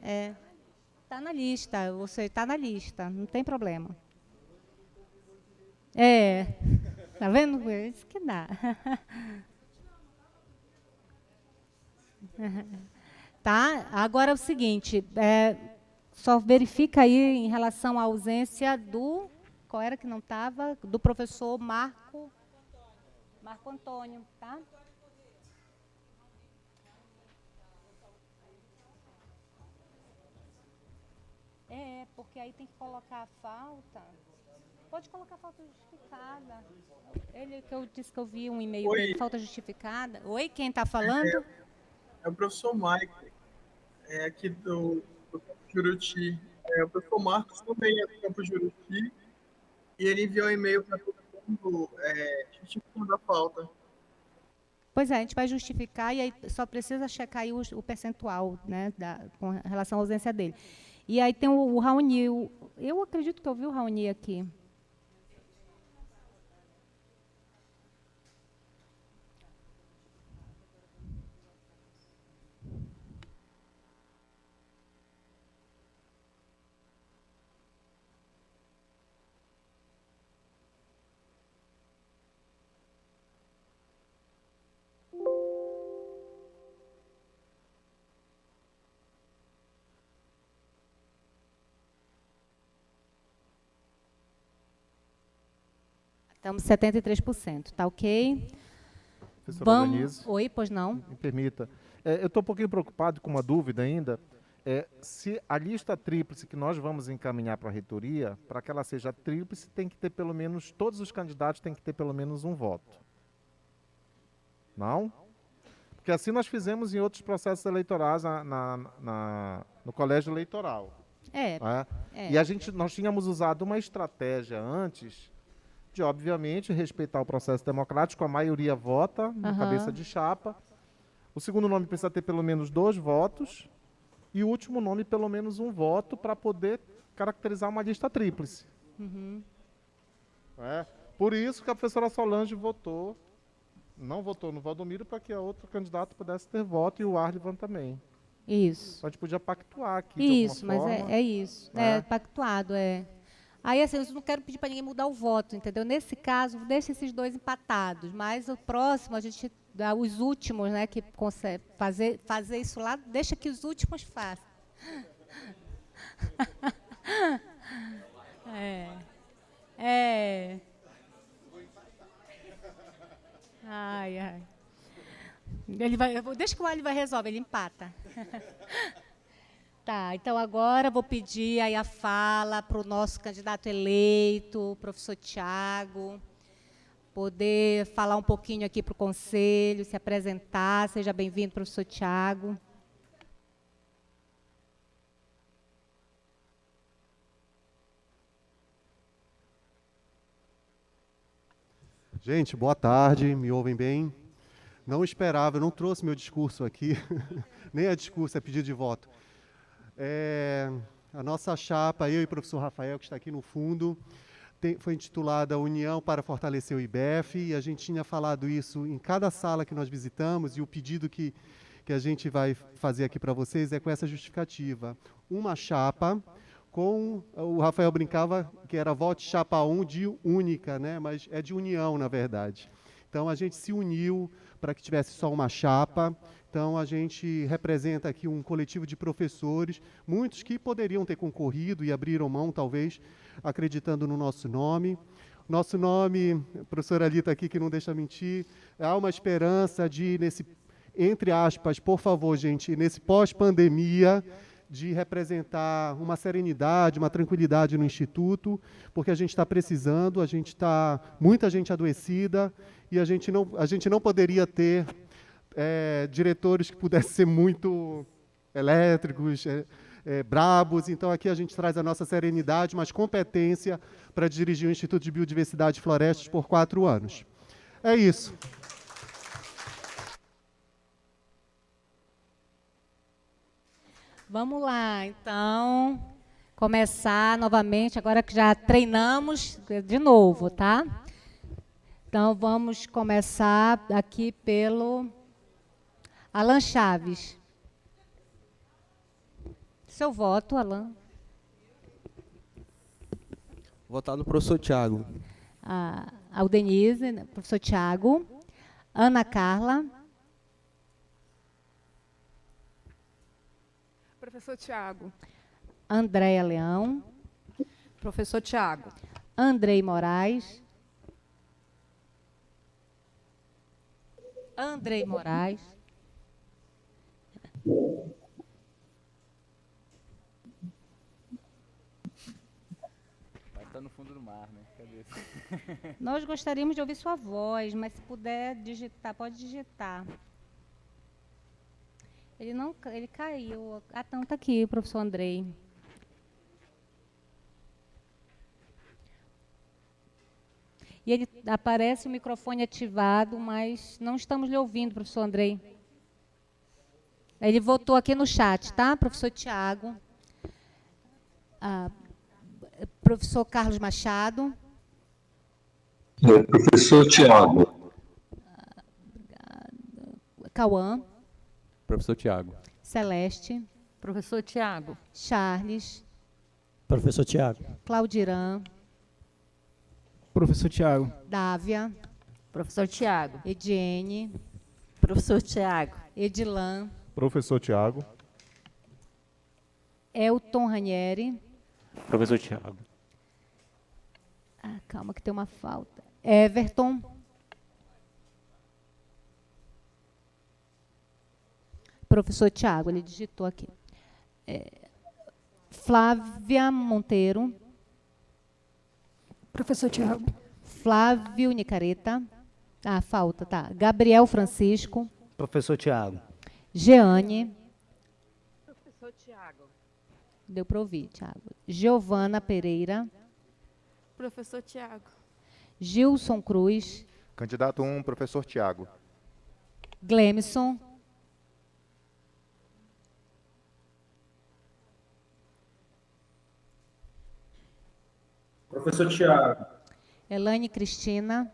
Está na lista, você está na lista, não tem problema. Tá vendo? Isso que dá. Tá? Agora é o seguinte, Só verifica aí em relação à ausência do... Qual era que não estava? Do professor Marco Antônio, tá? Porque aí tem que colocar a falta. Pode colocar a falta justificada. Ele que eu disse que eu vi um e-mail dele, falta justificada. Oi, quem está falando? É o professor Mike, aqui do Campo Juruti. O professor Marcos também é do Campo Juruti. E ele enviou um e-mail para todo mundo justificando a falta. Pois é, a gente vai justificar e aí só precisa checar aí o percentual, né, com relação à ausência dele. E aí tem o Raoni. Eu acredito que eu vi o Raoni aqui. Estamos 73%, tá ok? Professora Denise, Oi, pois não? me permita. Eu estou um pouquinho preocupado com uma dúvida ainda. Se a lista tríplice que nós vamos encaminhar para a reitoria, para que ela seja tríplice, tem que ter pelo menos, todos os candidatos têm que ter pelo menos um voto. Não? Porque assim nós fizemos em outros processos eleitorais no colégio eleitoral. E nós tínhamos usado uma estratégia antes de, obviamente, respeitar o processo democrático, a maioria vota na cabeça de chapa. O segundo nome precisa ter pelo menos 2 votos e o último nome pelo menos 1 voto para poder caracterizar uma lista tríplice. Por isso que a professora Solange não votou no Valdomiro para que a outro candidato pudesse ter voto e o Arlivan também. Isso. Então a gente podia pactuar aqui Isso, de alguma mas forma. é isso. É pactuado, Aí, assim, eu não quero pedir para ninguém mudar o voto, entendeu? Nesse caso, deixa esses 2 empatados, mas o próximo, a gente dá os últimos, né, que consegue fazer isso lá, deixa que os últimos façam. Ai. Deixa que o Arlivan resolve, ele empata. Tá, então agora vou pedir aí a fala para o nosso candidato eleito, o professor Tiago, poder falar um pouquinho aqui para o conselho, se apresentar. Seja bem-vindo, professor Tiago. Gente, boa tarde, me ouvem bem? Não esperava, eu não trouxe meu discurso aqui, nem é discurso, é pedido de voto. A nossa chapa, eu e o professor Rafael, que está aqui no fundo, foi intitulada União para Fortalecer o IBEF, e a gente tinha falado isso em cada sala que nós visitamos, e o pedido que a gente vai fazer aqui para vocês é com essa justificativa. Uma chapa, o Rafael brincava que era voto chapa 1 de única, né? Mas é de união, na verdade. Então, a gente se uniu para que tivesse só uma chapa. Então, a gente representa aqui um coletivo de professores, muitos que poderiam ter concorrido e abriram mão, talvez, acreditando no nosso nome. Nosso nome, a professora Alita aqui, que não deixa mentir, há uma esperança de, entre aspas, por favor, gente, nesse pós-pandemia, de representar uma serenidade, uma tranquilidade no Instituto, porque a gente está precisando, muita gente adoecida, e a gente não poderia ter diretores que pudessem ser muito elétricos, brabos. Então, aqui a gente traz a nossa serenidade, mas competência para dirigir o Instituto de Biodiversidade e Florestas por 4 anos. É isso. Vamos lá, então, começar novamente, agora que já treinamos de novo, tá? Então, vamos começar aqui pelo Alan Chaves. Seu voto, Alan. Votar no professor Tiago. Ao Denise, professor Tiago. Ana Carla. Professor Tiago. Andréia Leão. Professor Tiago. Andrei Moraes. Andrei Moraes. Vai estar no fundo do mar, né? Cadê? Nós gostaríamos de ouvir sua voz, mas se puder digitar, pode digitar. Ele caiu. Ah, então está aqui, o professor Andrei. E ele aparece o microfone ativado, mas não estamos lhe ouvindo, professor Andrei. Ele votou aqui no chat, tá, professor Tiago? Professor Carlos Machado. Professor Tiago. Cauã. Professor Tiago. Celeste. Professor Tiago. Charles. Professor Tiago. Claudirã. Professor Tiago. Dávia. Professor Tiago. Ediene. Professor Tiago. Edilan. Professor Tiago. Elton Ranieri. Professor Tiago. Calma que tem uma falta. Everton. Professor Tiago, ele digitou aqui. Flávia Monteiro. Professor Tiago. Flávio Nicareta. Falta, tá. Gabriel Francisco. Professor Tiago. Jeane. Professor Tiago. Deu para ouvir, Tiago. Giovana Pereira. Professor Tiago. Gilson Cruz. Candidato 1, professor Tiago. Glemison. Professor Tiago. Elaine Cristina.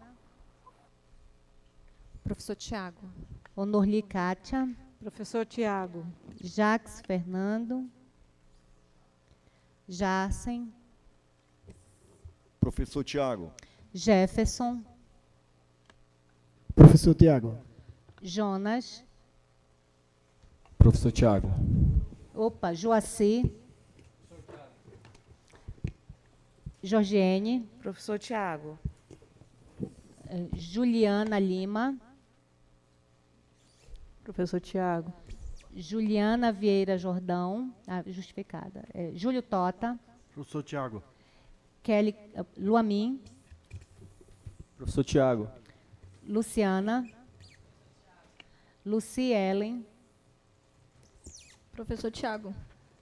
Professor Tiago. Honorli Kátia. Professor Tiago. Jax Fernando. Jacen. Professor Tiago. Jefferson. Professor Tiago. Jonas. Professor Tiago. Opa, Joaci. Jorgiene. Professor Tiago. Juliana Lima. Professor Tiago. Juliana Vieira Jordão. Justificada. Júlio Tota. Professor Tiago. Kelly Luamin. Professor Tiago. Luciana. Luci Ellen. Professor Tiago.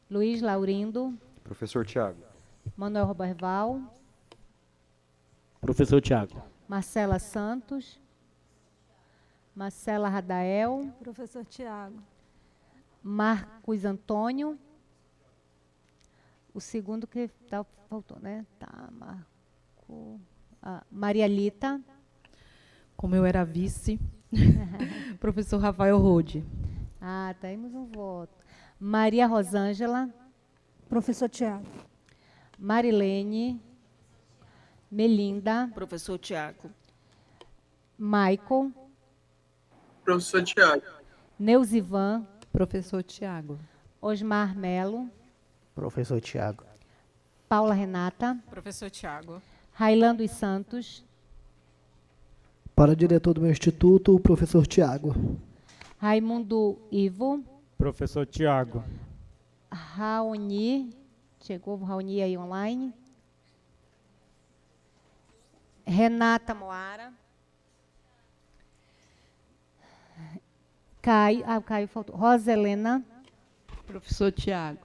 Luiz Laurindo. Professor Tiago. Manuel Roberval. Professor Tiago. Marcela Santos. Marcela Radael. Professor Tiago. Marcos Antônio. O segundo que faltou, né? Tá, Marco. Maria Lita. Como eu era vice. Professor Rafael Rode. Temos um voto. Maria Rosângela. Professor Tiago. Marilene. Melinda. Professor Tiago. Michael. Professor Tiago. Neuzivan. Professor Tiago. Osmar Melo. Professor Tiago. Paula Renata. Professor Tiago. Railan dos Santos. Para diretor do meu instituto, o professor Tiago. Raimundo Ivo. Professor Tiago. Raoni. Chegou o Raoni aí online. Renata Moara. Caio faltou. Roselena. Professor Tiago.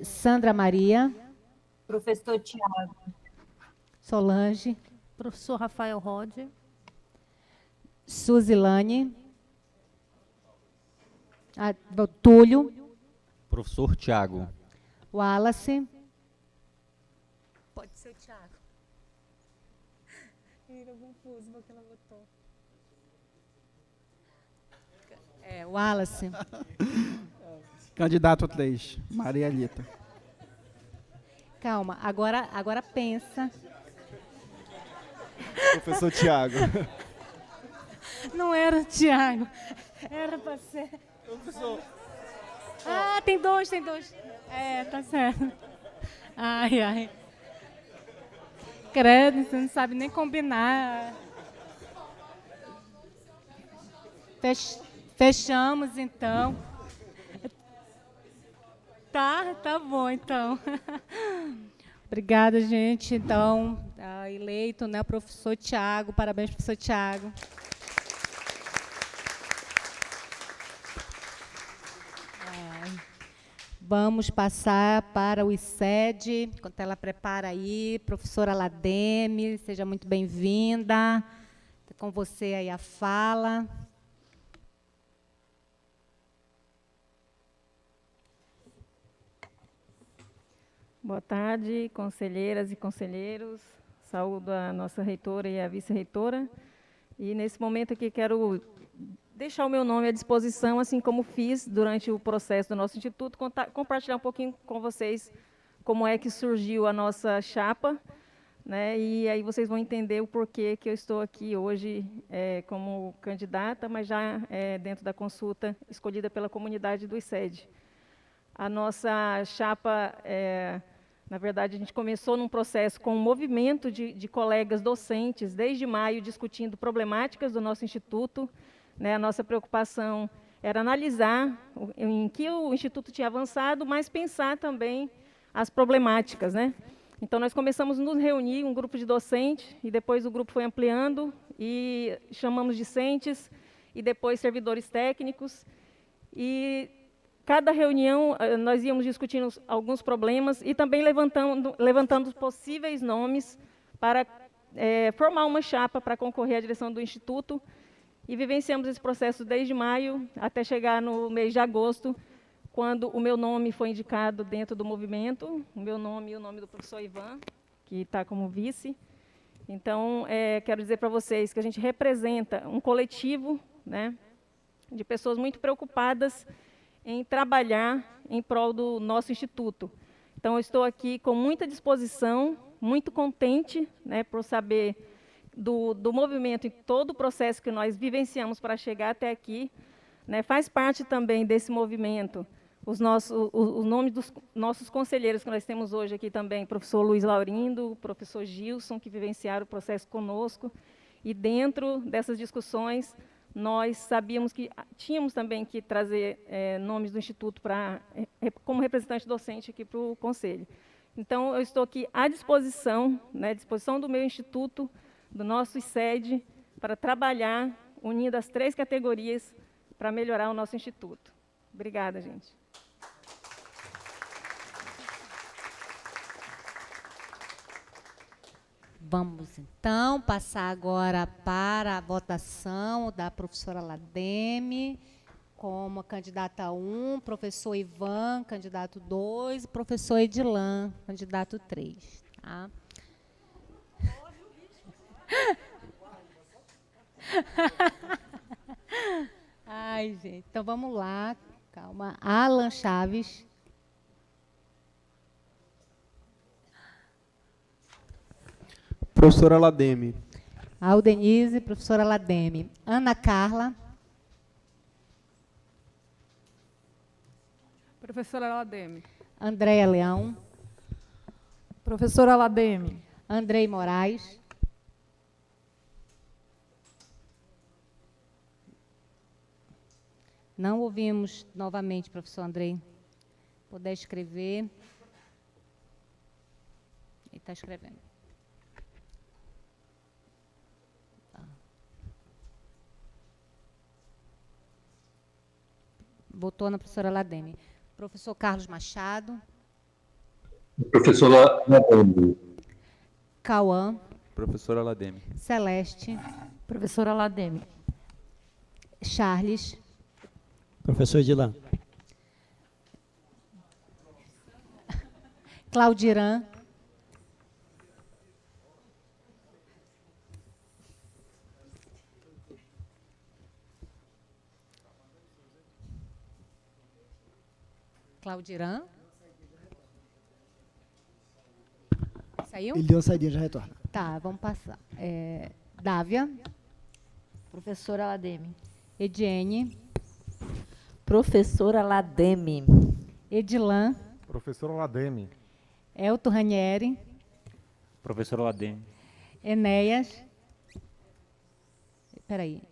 Sandra Maria. Professor Tiago. Solange. Professor Rafael Rode. Suzilane. Túlio. Professor Tiago. Wallace. Pode ser o Tiago. Eu confuso porque ela votou. Wallace. Candidato 3, Maria Lita. Calma, agora pensa. Professor Tiago. Não era o Tiago. Era para ser. Professor. Ah, tem dois. É, tá certo. Ai. Credo, você não sabe nem combinar. Fechamos, então. Tá bom, então. Obrigada, gente. Então, eleito, né, professor Tiago. Parabéns, professor Tiago. Vamos passar para o ICED, enquanto ela prepara aí. Professora Lademe, seja muito bem-vinda. Com você aí a fala. Boa tarde, conselheiras e conselheiros. Saúdo a nossa reitora e a vice-reitora. E, nesse momento aqui, quero deixar o meu nome à disposição, assim como fiz durante o processo do nosso instituto, compartilhar um pouquinho com vocês como é que surgiu a nossa chapa, né? E aí vocês vão entender o porquê que eu estou aqui hoje como candidata, mas já dentro da consulta escolhida pela comunidade do ICED. A nossa chapa, na verdade, a gente começou num processo com um movimento de colegas docentes, desde maio, discutindo problemáticas do nosso instituto. A nossa preocupação era analisar em que o Instituto tinha avançado, mas pensar também as problemáticas. Então, nós começamos a nos reunir, um grupo de docentes, e depois o grupo foi ampliando, e chamamos discentes, e depois servidores técnicos. E cada reunião, nós íamos discutindo alguns problemas e também levantando possíveis nomes para formar uma chapa para concorrer à direção do Instituto. E vivenciamos esse processo desde maio até chegar no mês de agosto, quando o meu nome foi indicado dentro do movimento, o meu nome e o nome do professor Ivan, que está como vice. Então, quero dizer para vocês que a gente representa um coletivo, de pessoas muito preocupadas em trabalhar em prol do nosso instituto. Então, eu estou aqui com muita disposição, muito contente, por saber do movimento e todo o processo que nós vivenciamos para chegar até aqui. Faz parte também desse movimento os nomes dos nossos conselheiros que nós temos hoje aqui também, o professor Luiz Laurindo, o professor Gilson, que vivenciaram o processo conosco. E dentro dessas discussões, nós sabíamos que tínhamos também que trazer nomes do Instituto como representante docente aqui para o Conselho. Então, eu estou aqui à disposição, à disposição do meu Instituto, do nosso ICED, para trabalhar, unindo as 3 categorias, para melhorar o nosso Instituto. Obrigada, gente. Vamos, então, passar agora para a votação da professora Lademe, como candidata 1, professor Ivan, candidato 2, e professor Edilan, candidato 3. Tá? Ai, gente. Então, vamos lá. Calma. Alan Chaves. Professora Lademe. Aldenise, professora Lademe. Ana Carla. Professora Lademe. Andréia Leão. Professora Lademe. Andrei Moraes. Não ouvimos novamente, professor Andrei. Puder escrever. Ele está escrevendo. Tá. Votou na professora Lademe. Professor Carlos Machado. Professora Lademe. Cauã. Professora Lademe. Celeste. Professora Lademe. Charles. Professor Edilan. Claudiran. Claudiran. Saiu? Ele deu uma saidinha, já retorna. Tá, vamos passar. Dávia. Professora Lademe. Ediene. Professora Lademe. Edilan. Professora Lademe. Elton Ranieri. Professora Lademe. Enéas. Espera aí.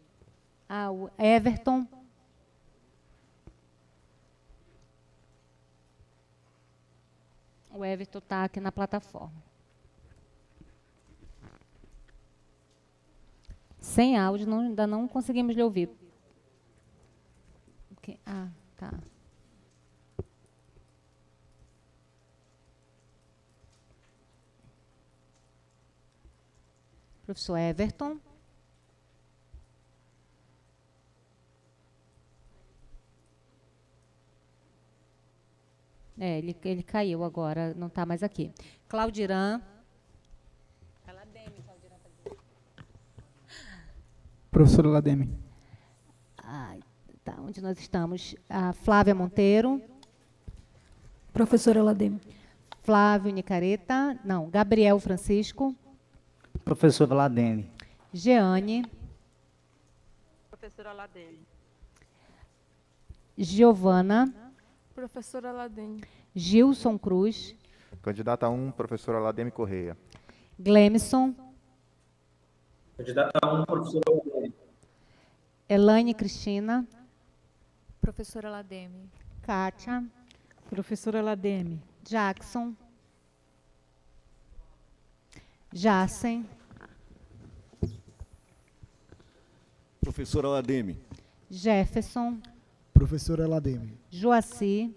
O Everton. O Everton está aqui na plataforma. Sem áudio, ainda não conseguimos lhe ouvir. Tá. Professor Everton. Ele caiu agora, não está mais aqui. Claudiran. Professora Lademe. Tá, onde nós estamos? A Flávia Monteiro. Professora Lademe. Flávio Nicareta. Não, Gabriel Francisco. Professora Lademe. Jeane. Professora Lademe. Giovana. Professora Lademe. Gilson Cruz. Candidata 1, professora Lademe Correia. Glemson. Candidata 1, professora Lademe. Elaine Cristina. Professora Lademe. Kátia. Professora Lademe. Jackson. Jacen. Professora Lademe. Jefferson. Professora Lademe. Joaci.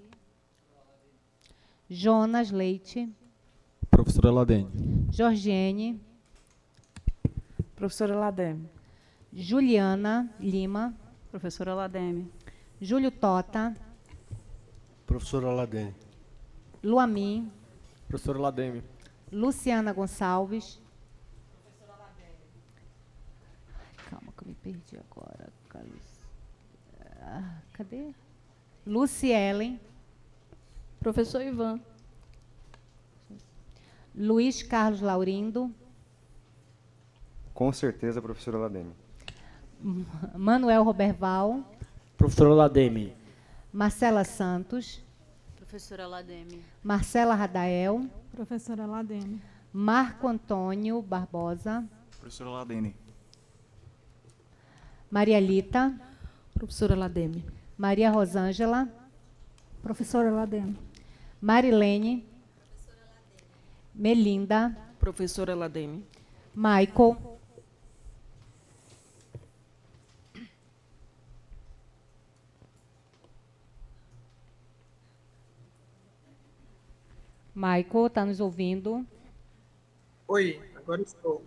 Jonas Leite. Professora Lademe. Jorgiene. Professora Lademe. Juliana Lima. Professora Lademe. Júlio Tota. Professora Lademe. Luamin. Professora Lademe. Luciana Gonçalves. Calma que eu me perdi agora. Cadê? Lucielen. Professor Ivan. Luiz Carlos Laurindo. Com certeza, professora Lademe. Manuel Roberval. Professora Lademe. Marcela Santos. Professora Lademe. Marcela Radael. Professora Lademe. Marco Antônio Barbosa. Professora Lademe. Maria Lita. Professora Lademe. Maria Rosângela. Professora Lademe. Marilene. Melinda. Professora Lademe. Michael. Michael, está nos ouvindo? Oi, agora estou.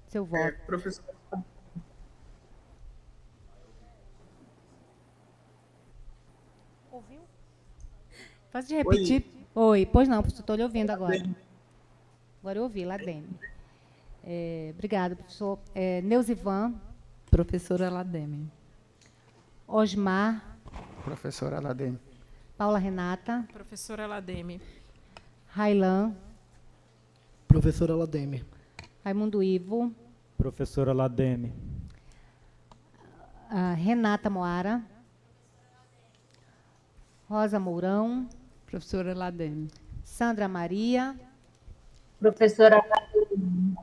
Seu voto. Professor. Ouviu? Pode repetir? Oi, pois não, estou lhe ouvindo agora. Agora eu ouvi, Lademe. Obrigada, professor. Neuzivan. Professora Lademe. Osmar. Professora Lademe. Paula Renata. Professora Lademe. Railan. Professora Lademe. Raimundo Ivo. Professora Lademe. Renata Moara. Rosa Mourão. Professora Lademe. Sandra Maria. Professora Lademe.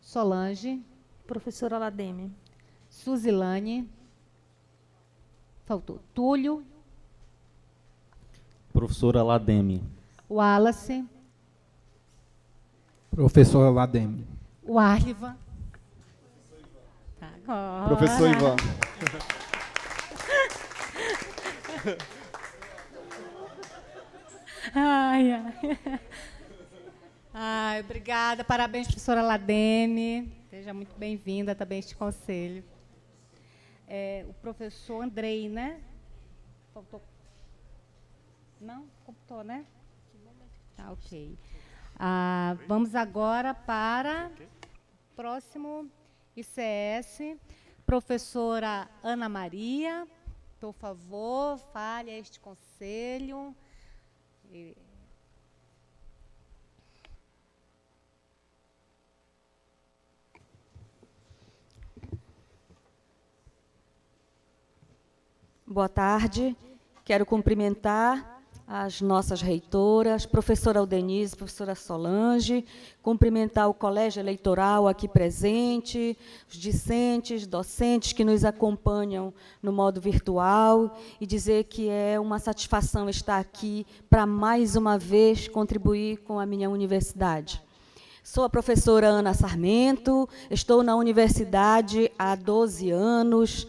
Solange. Professora Lademe. Suzilane. Faltou. Túlio. Professora Lademe. Wallace. Professora Lademe. Warliva. Agora. Professor Ivan. Ai, obrigada. Parabéns, professora Lademe. Seja muito bem-vinda também a este conselho. O professor Andrei, né? Faltou. Não? Computou, né? Tá, ok. Vamos agora para o próximo ICS. Professora Ana Maria, por favor, fale a este conselho. Boa tarde. Quero cumprimentar as nossas reitoras, professora Aldenise, professora Solange, cumprimentar o colégio eleitoral aqui presente, os discentes, docentes que nos acompanham no modo virtual e dizer que é uma satisfação estar aqui para, mais uma vez, contribuir com a minha universidade. Sou a professora Ana Sarmento, estou na universidade há 12 anos,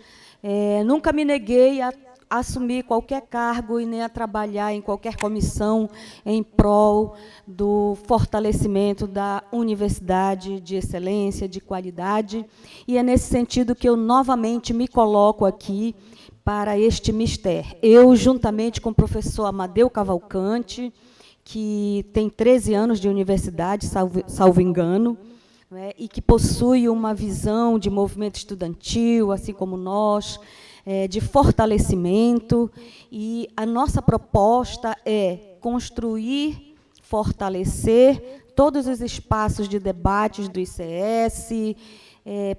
nunca me neguei a assumir qualquer cargo e nem a trabalhar em qualquer comissão em prol do fortalecimento da universidade de excelência, de qualidade, e é nesse sentido que eu novamente me coloco aqui para este mistério. Eu, juntamente com o professor Amadeu Cavalcante, que tem 13 anos de universidade, salvo engano, né, e que possui uma visão de movimento estudantil, assim como nós, de fortalecimento, e a nossa proposta é construir, fortalecer todos os espaços de debates do ICS,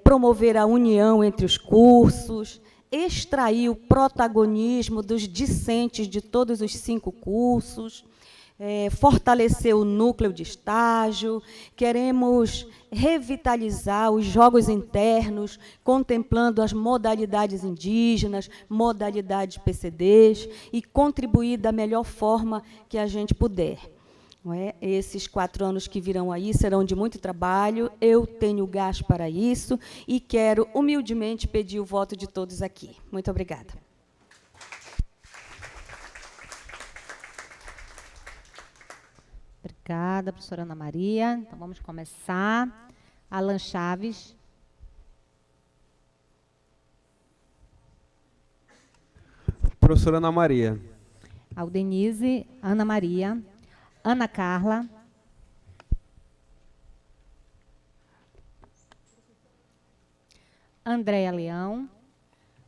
promover a união entre os cursos, extrair o protagonismo dos discentes de todos os 5 cursos, fortalecer o núcleo de estágio, queremos revitalizar os jogos internos, contemplando as modalidades indígenas, modalidades PCDs, e contribuir da melhor forma que a gente puder. Não é? Esses 4 anos que virão aí serão de muito trabalho, eu tenho gás para isso, e quero humildemente pedir o voto de todos aqui. Muito obrigada. Obrigada, professora Ana Maria. Então, vamos começar. Alan Chaves. Professora Ana Maria. Aldenise, Ana Maria. Ana Carla. Andréia Leão.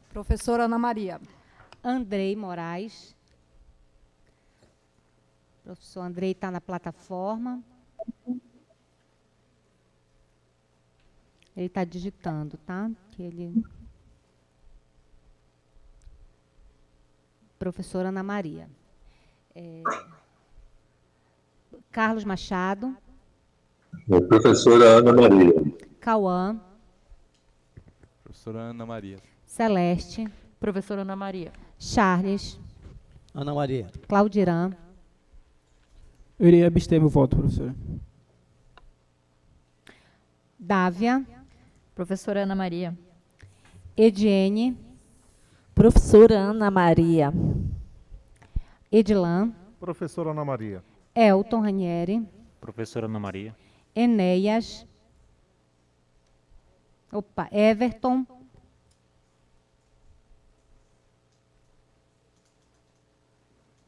Professora Ana Maria. Andrei Moraes. O professor Andrei está na plataforma. Ele está digitando, tá? Que ele... Professora Ana Maria. Carlos Machado. Professora Ana Maria. Cauã. Professora Ana Maria. Celeste. Professora Ana Maria. Charles. Ana Maria. Claudirã. Eu irei abster meu voto, professora. Dávia. Professora Ana Maria. Ediene. Professora Ana Maria. Edilan. Professora Ana Maria. Elton Ranieri. Professora Ana Maria. Enéas. Everton.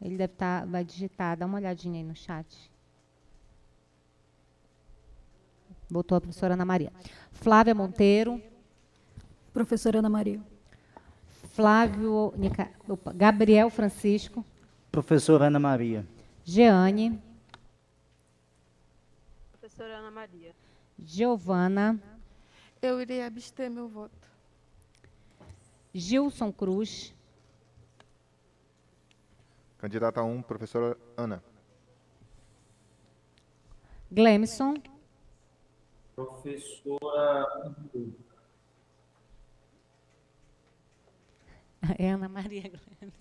Ele deve estar, vai digitar, dá uma olhadinha aí no chat. Botou a professora Ana Maria. Flávia Monteiro. Professora Ana Maria. Gabriel Francisco. Professora Ana Maria. Jeane. Professora Ana Maria. Giovana. Eu irei abster meu voto. Gilson Cruz. Candidata 1, professora Ana. Glemson. Professora É Ana Maria Glemson.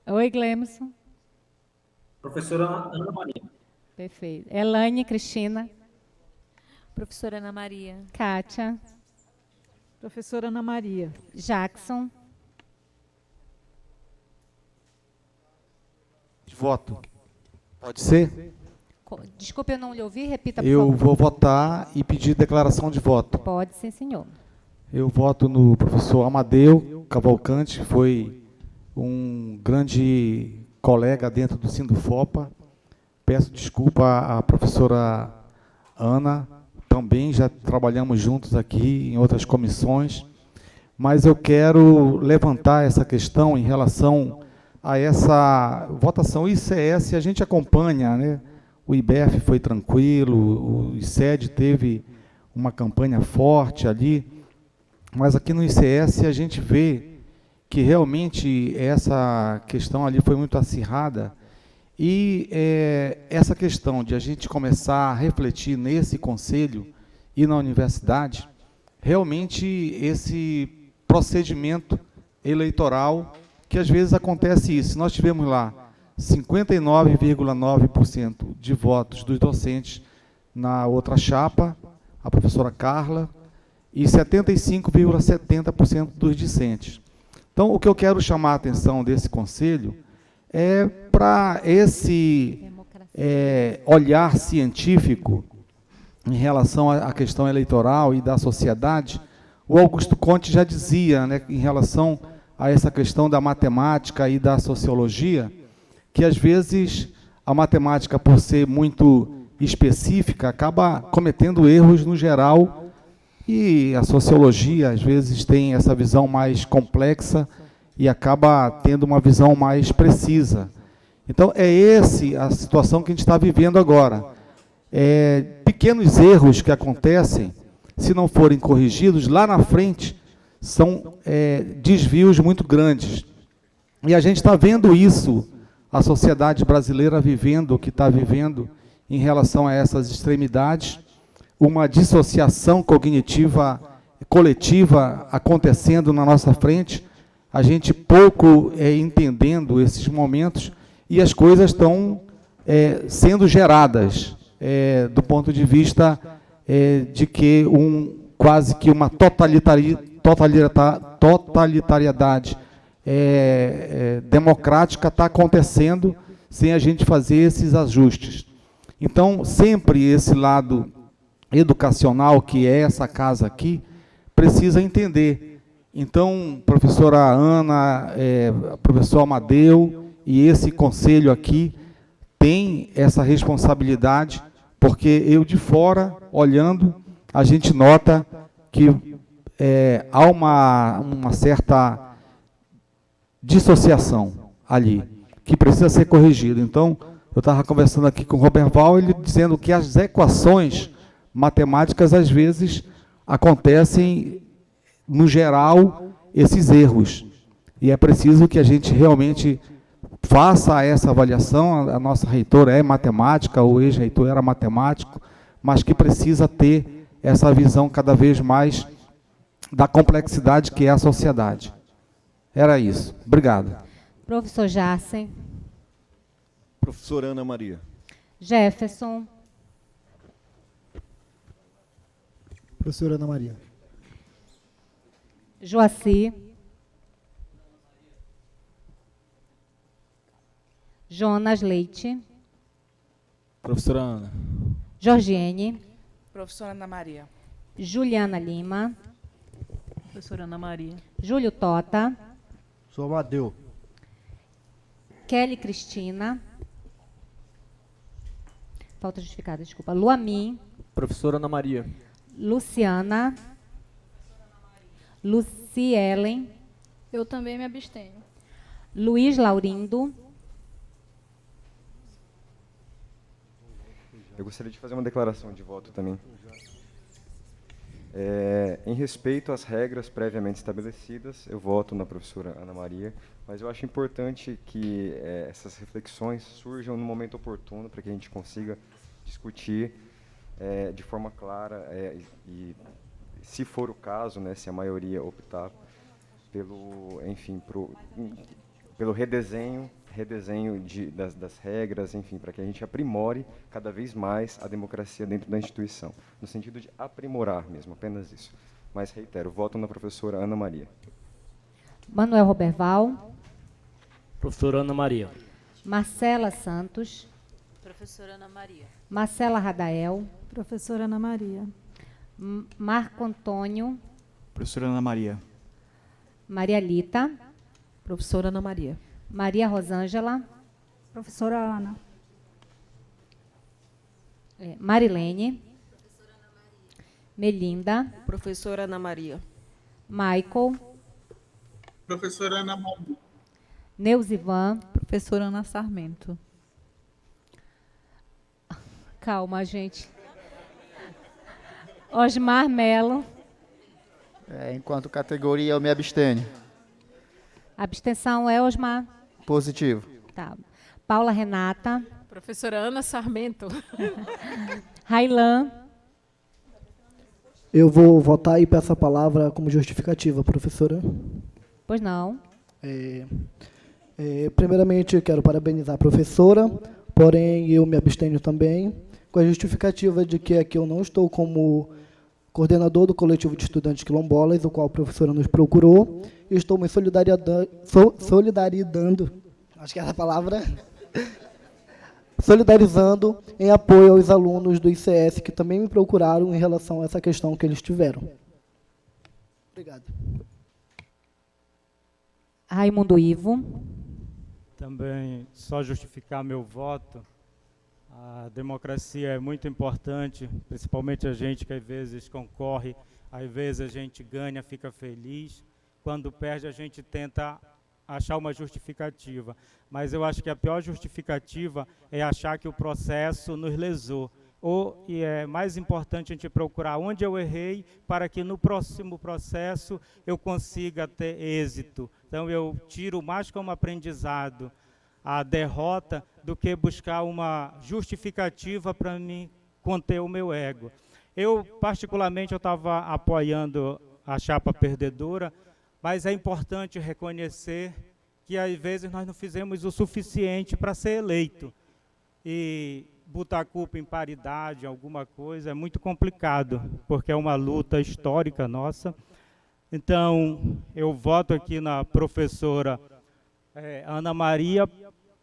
Oi, Glemson. Professora Ana Maria. Perfeito. Elaine Cristina. Professora Ana Maria. Kátia. Professora Ana Maria. Jackson. Voto. Pode ser? Desculpe, eu não lhe ouvi. Repita, por Eu favor. vou votar e pedir declaração de voto. Pode, sim, senhor. Eu voto no professor Amadeu Cavalcante, que foi um grande colega dentro do Sindufopa. Peço desculpa à professora Ana, também já trabalhamos juntos aqui em outras comissões, mas eu quero levantar essa questão em relação a essa votação. O ICS a gente acompanha, né? O IBEF foi tranquilo, o ICED teve uma campanha forte ali, mas aqui no ICS a gente vê que realmente essa questão ali foi muito acirrada, e essa questão de a gente começar a refletir nesse conselho e na universidade, realmente esse procedimento eleitoral, que às vezes acontece isso. Nós tivemos lá 59,9% de votos dos docentes na outra chapa, a professora Carla, e 75,70% dos discentes. Então, o que eu quero chamar a atenção desse conselho é para esse olhar científico em relação à questão eleitoral e da sociedade. O Augusto Conte já dizia, né, em relação a essa questão da matemática e da sociologia, que às vezes a matemática, por ser muito específica, acaba cometendo erros no geral, e a sociologia às vezes tem essa visão mais complexa e acaba tendo uma visão mais precisa. Então é a situação que a gente está vivendo agora. Pequenos erros que acontecem, se não forem corrigidos, lá na frente, são desvios muito grandes. E a gente está vendo isso, a sociedade brasileira vivendo o que está vivendo em relação a essas extremidades, uma dissociação cognitiva coletiva acontecendo na nossa frente, a gente pouco entendendo esses momentos, e as coisas estão sendo geradas do ponto de vista de que quase que uma totalitariedade democrática está acontecendo sem a gente fazer esses ajustes. Então, sempre esse lado educacional, que é essa casa aqui, precisa entender. Então, professora Ana, professor Amadeu e esse conselho aqui tem essa responsabilidade, porque eu de fora, olhando, a gente nota que há uma certa dissociação ali, que precisa ser corrigido. Então, eu estava conversando aqui com o Robert Val, ele dizendo que as equações matemáticas, às vezes, acontecem, no geral, esses erros. E é preciso que a gente realmente faça essa avaliação. A nossa reitora é matemática, o ex-reitor era matemático, mas que precisa ter essa visão cada vez mais da complexidade que é a sociedade. Era isso. Obrigado. Professor Jacen. Professora Ana Maria. Jefferson. Professora Ana Maria. Joaci. Jonas Leite. Professora Ana. Jorgiene. Professora Ana Maria. Juliana Lima. Professora Ana Maria. Júlio Tota. Sou Amadeu. Kelly Cristina. Falta justificada, desculpa. Luamin. Professora Ana Maria. Luciana. Lucielen. Eu também me abstenho. Luiz Laurindo. Eu gostaria de fazer uma declaração de voto também. Em respeito às regras previamente estabelecidas, eu voto na professora Ana Maria, mas eu acho importante que essas reflexões surjam no momento oportuno para que a gente consiga discutir de forma clara e, se for o caso, né, se a maioria optar pelo redesenho das regras, enfim, para que a gente aprimore cada vez mais a democracia dentro da instituição, no sentido de aprimorar mesmo, apenas isso. Mas, reitero, voto na professora Ana Maria. Manuel Roberval. Professora Ana Maria. Marcela Santos. Professora Ana Maria. Marcela Radael. Professora Ana Maria. Marco Antônio. Professora Ana Maria. Maria Lita. Professora Ana Maria. Maria Rosângela. Professora Ana. Marilene. Melinda. Professora Ana Maria. Michael. Professora Ana Maria. Neuzivan. Professora Ana Sarmento. Calma, gente. Osmar Melo. Enquanto categoria, eu me abstenho. Abstenção é Osmar. Positivo. Tá. Paula Renata. Professora Ana Sarmento. Railan. Eu vou votar e peço a palavra como justificativa, professora. Pois não. Primeiramente, eu quero parabenizar a professora, porém eu me abstenho também, com a justificativa de que aqui eu não estou como coordenador do coletivo de estudantes quilombolas, o qual a professora nos procurou, e estou me solidarizando, acho que é essa palavra, solidarizando em apoio aos alunos do ICS que também me procuraram em relação a essa questão que eles tiveram. Obrigado. Raimundo Ivo. Também só justificar meu voto. A democracia é muito importante, principalmente a gente que às vezes concorre, às vezes a gente ganha, fica feliz. Quando perde, a gente tenta achar uma justificativa. Mas eu acho que a pior justificativa é achar que o processo nos lesou. E é mais importante a gente procurar onde eu errei para que no próximo processo eu consiga ter êxito. Então eu tiro mais como aprendizado a derrota do que buscar uma justificativa para me conter o meu ego. Eu, particularmente, eu estava apoiando a chapa perdedora, mas é importante reconhecer que, às vezes, nós não fizemos o suficiente para ser eleito. E botar a culpa em paridade, alguma coisa, é muito complicado, porque é uma luta histórica nossa. Então, eu voto aqui na professora Ana Maria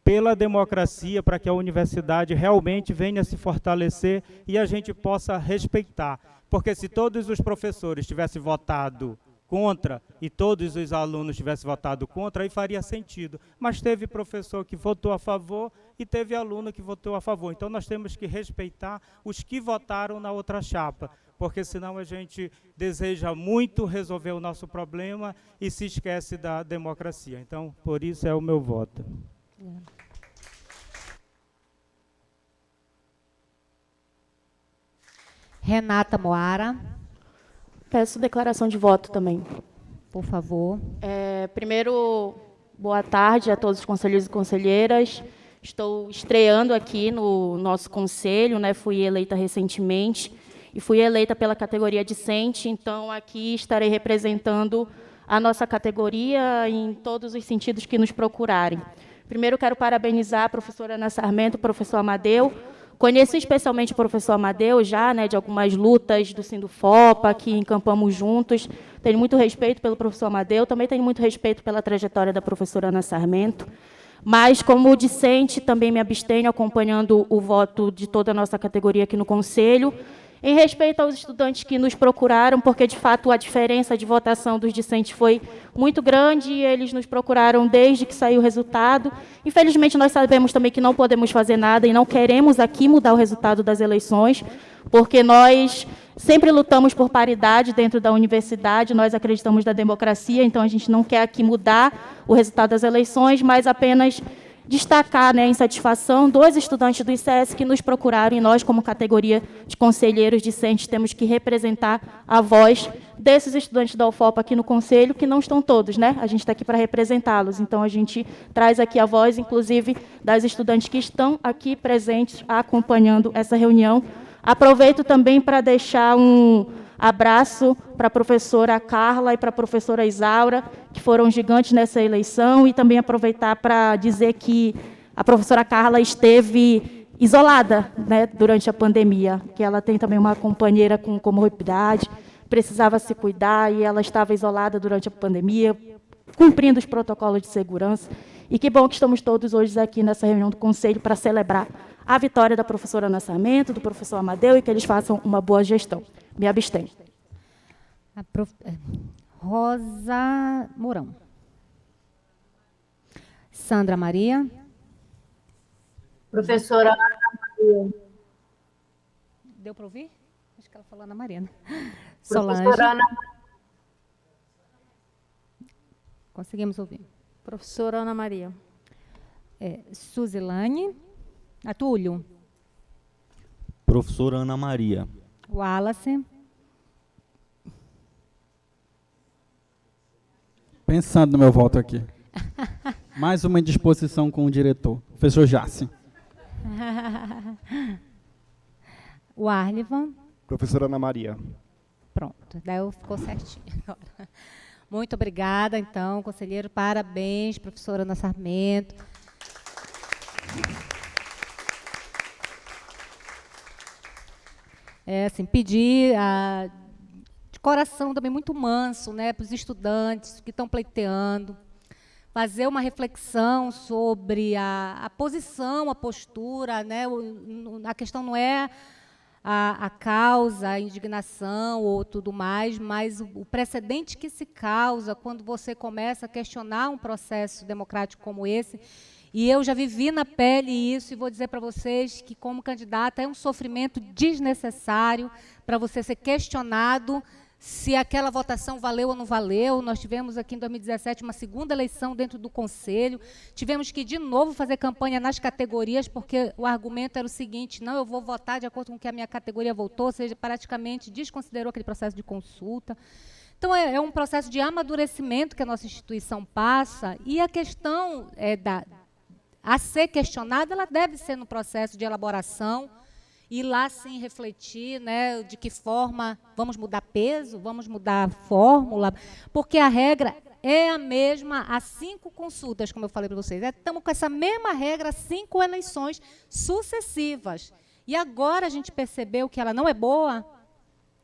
pela democracia, para que a universidade realmente venha se fortalecer e a gente possa respeitar. Porque se todos os professores tivessem votado contra e todos os alunos tivessem votado contra, aí faria sentido. Mas teve professor que votou a favor e teve aluno que votou a favor. Então nós temos que respeitar os que votaram na outra chapa, porque senão a gente deseja muito resolver o nosso problema e se esquece da democracia. Então, por isso é o meu voto. Renata Moara. Peço declaração de voto também. Por favor. Primeiro, boa tarde a todos os conselheiros e conselheiras. Estou estreando aqui no nosso conselho, né? Fui eleita recentemente e fui eleita pela categoria discente, então aqui estarei representando a nossa categoria em todos os sentidos que nos procurarem. Primeiro, quero parabenizar a professora Ana Sarmento, o professor Amadeu. Conheço especialmente o professor Amadeu já, né, de algumas lutas do Sindufopa, que encampamos juntos. Tenho muito respeito pelo professor Amadeu, também tenho muito respeito pela trajetória da professora Ana Sarmento. Mas, como discente, também me abstenho, acompanhando o voto de toda a nossa categoria aqui no Conselho, em respeito aos estudantes que nos procuraram, porque, de fato, a diferença de votação dos discentes foi muito grande e eles nos procuraram desde que saiu o resultado. Infelizmente, nós sabemos também que não podemos fazer nada e não queremos aqui mudar o resultado das eleições, porque nós sempre lutamos por paridade dentro da universidade, nós acreditamos na democracia, então a gente não quer aqui mudar o resultado das eleições, mas apenas destacar, né, a insatisfação dos estudantes do ICS que nos procuraram, e nós, como categoria de conselheiros discentes, temos que representar a voz desses estudantes da UFOPA aqui no Conselho, que não estão todos, né? A gente está aqui para representá-los, então a gente traz aqui a voz, inclusive, das estudantes que estão aqui presentes, acompanhando essa reunião. Aproveito também para deixar um abraço para a professora Carla e para a professora Isaura, que foram gigantes nessa eleição, e também aproveitar para dizer que a professora Carla esteve isolada, né, durante a pandemia, que ela tem também uma companheira com comorbidade, precisava se cuidar, e ela estava isolada durante a pandemia, cumprindo os protocolos de segurança. E que bom que estamos todos hoje aqui nessa reunião do Conselho para celebrar a vitória da professora Ana Sarmento, do professor Amadeu, e que eles façam uma boa gestão. Me abstenho. Rosa Mourão. Sandra Maria. Professora Ana Maria. Deu para ouvir? Acho que ela falou Ana Maria, né? Professora Solange. Ana. Conseguimos ouvir. Professora Ana Maria. Suzilane. Atúlio. Professora Ana Maria. Wallace. Pensando no meu voto aqui. Mais uma indisposição com o diretor, professor Jaci. O Arlivan. Professora Ana Maria. Pronto, daí ficou certinho agora. Muito obrigada, então, conselheiro. Parabéns, professora Ana Sarmento. Assim, pedir de coração também muito manso, né, para os estudantes que estão pleiteando, fazer uma reflexão sobre a posição, a postura, né, a questão não é a causa, a indignação ou tudo mais, mas o precedente que se causa quando você começa a questionar um processo democrático como esse. E eu já vivi na pele isso e vou dizer para vocês que, como candidata, é um sofrimento desnecessário para você ser questionado se aquela votação valeu ou não valeu. Nós tivemos aqui em 2017 uma segunda eleição dentro do Conselho, tivemos que de novo fazer campanha nas categorias, porque o argumento era o seguinte: não, eu vou votar de acordo com o que a minha categoria votou, ou seja, praticamente desconsiderou aquele processo de consulta. Então, é um processo de amadurecimento que a nossa instituição passa, e a questão a ser questionada, ela deve ser no processo de elaboração, e lá sim refletir, né, de que forma vamos mudar peso, vamos mudar fórmula, porque a regra é a mesma há 5 consultas, como eu falei para vocês. Estamos com essa mesma regra há 5 eleições sucessivas. E agora a gente percebeu que ela não é boa,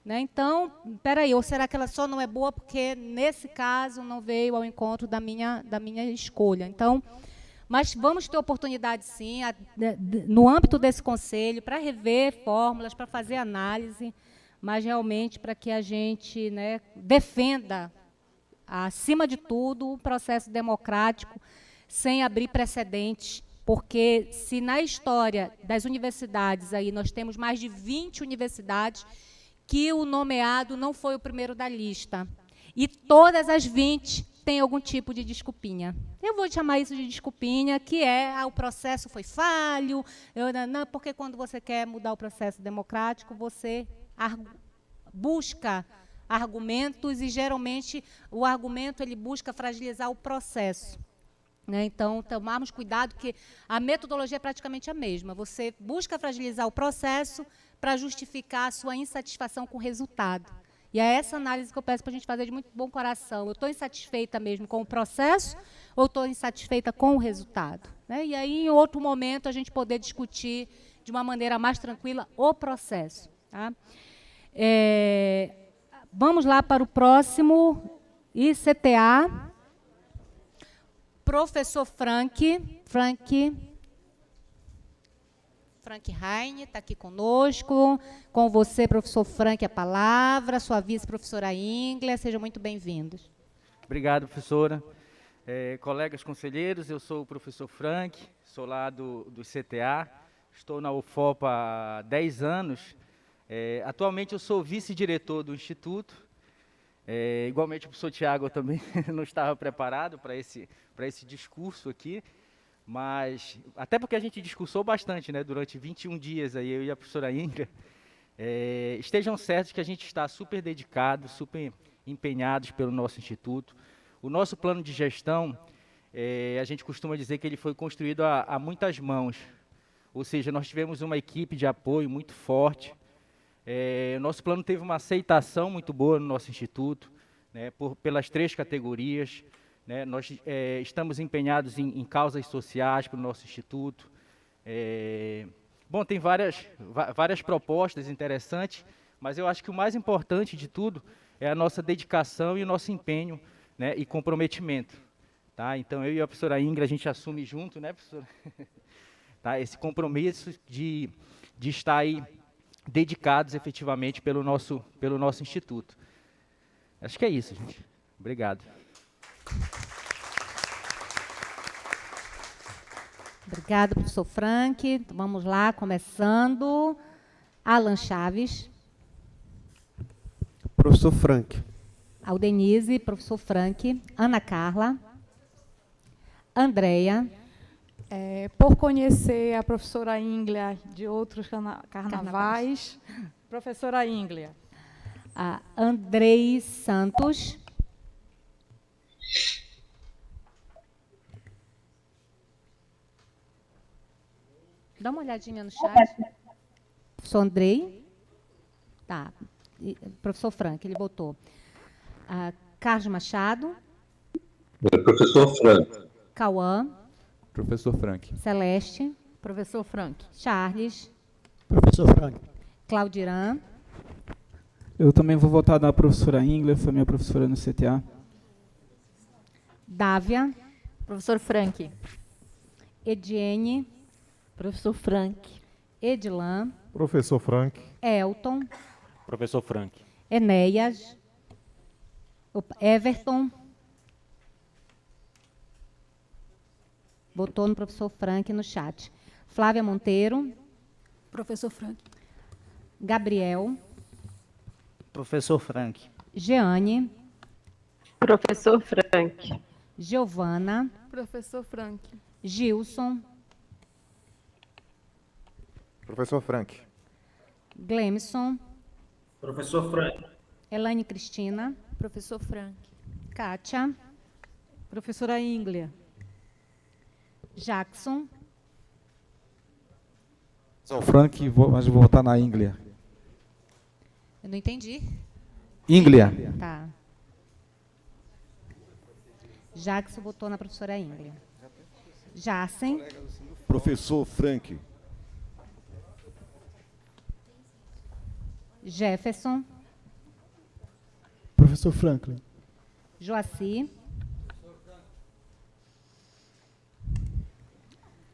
né? Então, espera aí, ou será que ela só não é boa porque, nesse caso, não veio ao encontro da minha escolha? Então, mas vamos ter oportunidade, sim, no âmbito desse conselho, para rever fórmulas, para fazer análise, mas realmente para que a gente, né, defenda, acima de tudo, o processo democrático, sem abrir precedentes, porque se na história das universidades, aí nós temos mais de 20 universidades, que o nomeado não foi o primeiro da lista, e todas as 20 têm algum tipo de desculpinha. Eu vou chamar isso de desculpinha, que é o processo foi falho, não, porque quando você quer mudar o processo democrático, você busca argumentos, e geralmente o argumento ele busca fragilizar o processo. Né? Então, tomarmos cuidado, que a metodologia é praticamente a mesma. Você busca fragilizar o processo para justificar a sua insatisfação com o resultado. E é essa análise que eu peço para a gente fazer de muito bom coração. Eu estou insatisfeita mesmo com o processo ou estou insatisfeita com o resultado? Né? E aí, em outro momento, a gente poder discutir de uma maneira mais tranquila o processo. Tá? Vamos lá para o próximo ICTA. Professor Frank Heine está aqui conosco. Com você, professor Frank, a palavra. Sua vice-professora Inglia, sejam muito bem-vindos. Obrigado, professora. Colegas conselheiros, eu sou o professor Frank, sou lá do CTA, estou na UFOPA há 10 anos. Atualmente eu sou vice-diretor do Instituto. Igualmente o professor Tiago, eu também não estava preparado para esse discurso aqui, mas até porque a gente discursou bastante, né, durante 21 dias, aí, eu e a professora Ingrid. Estejam certos que a gente está super dedicados, super empenhados pelo nosso Instituto. O nosso plano de gestão, a gente costuma dizer que ele foi construído a muitas mãos, ou seja, nós tivemos uma equipe de apoio muito forte. O nosso plano teve uma aceitação muito boa no nosso Instituto, né, pelas 3 categorias. Né, nós estamos empenhados em causas sociais para o nosso Instituto. Bom, tem várias propostas interessantes, mas eu acho que o mais importante de tudo é a nossa dedicação e o nosso empenho, né, e comprometimento. Tá? Então, eu e a professora Ingrid, a gente assume junto, né, professora? Tá? Esse compromisso de estar aí dedicados efetivamente pelo nosso Instituto. Acho que é isso, gente. Obrigado. Obrigada, professor Frank. Vamos lá, começando. Alan Chaves. Professor Frank. Aldenise, professor Frank. Ana Carla. Andréia. Por conhecer a professora Inglia de outros carnavais, professora Inglia. Andrei Santos. Dá uma olhadinha no chat. Professor Andrei. Tá. Professor Frank, ele botou. Carlos Machado. Professor Frank. Cauã. Professor Frank. Celeste. Professor Frank. Charles. Professor Frank. Claudiran. Eu também vou votar na professora Ingler, foi minha professora no CTA. Dávia. Professor Frank. Ediene. Professor Frank. Edilan. Professor Frank. Elton. Professor Frank. Enéas. Everton. Botou no professor Frank no chat. Flávia Monteiro. Professor Frank. Gabriel. Professor Frank. Jeane. Professor Frank. Giovana. Professor Frank. Gilson. Professor Frank. Glemson. Professor Frank. Elaine Cristina. Professor Frank. Kátia. Professora Inglia. Jackson. Sou Frank, mas vou votar na Inglia. Eu não entendi. Inglia. Tá. Jackson votou na professora Inglia. Jacen. Professor Frank. Jefferson. Professor Franklin. Joaci.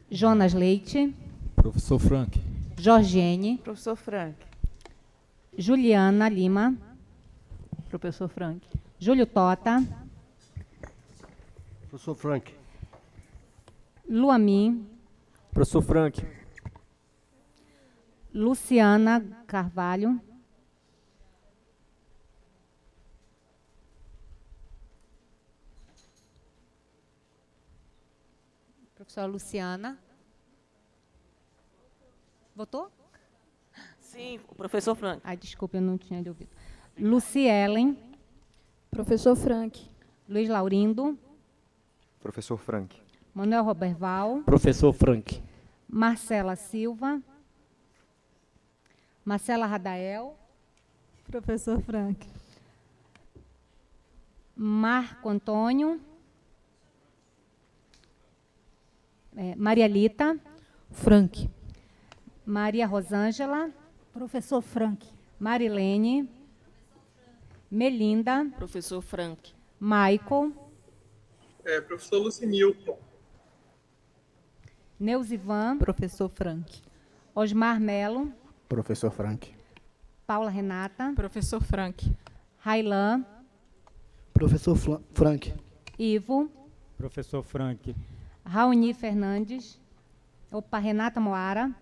Jonas Leite. Professor Frank. Jorgene. Professor Frank. Juliana Lima. Professor Frank. Júlio Tota. Professor Frank. Luamin. Professor Frank. Luciana Carvalho. Professora Luciana. Votou? Sim, o professor Frank. Ai, desculpa, eu não tinha lhe ouvido. Lucielen. Professor Frank. Luiz Laurindo. Professor Frank. Manuel Roberval. Professor Frank. Marcela Silva. Marcela Radael. Professor Frank. Marco Antônio. Maria Lita. Frank. Maria Rosângela. Professor Frank. Marilene. Melinda. Professor Frank. Michael. Professor Lucinilton. Neuzivan. Professor Frank. Osmar Melo. Professor Frank. Paula Renata. Professor Frank. Railan. Professor Frank. Ivo. Professor Frank. Raoni Fernandes. Renata Moara.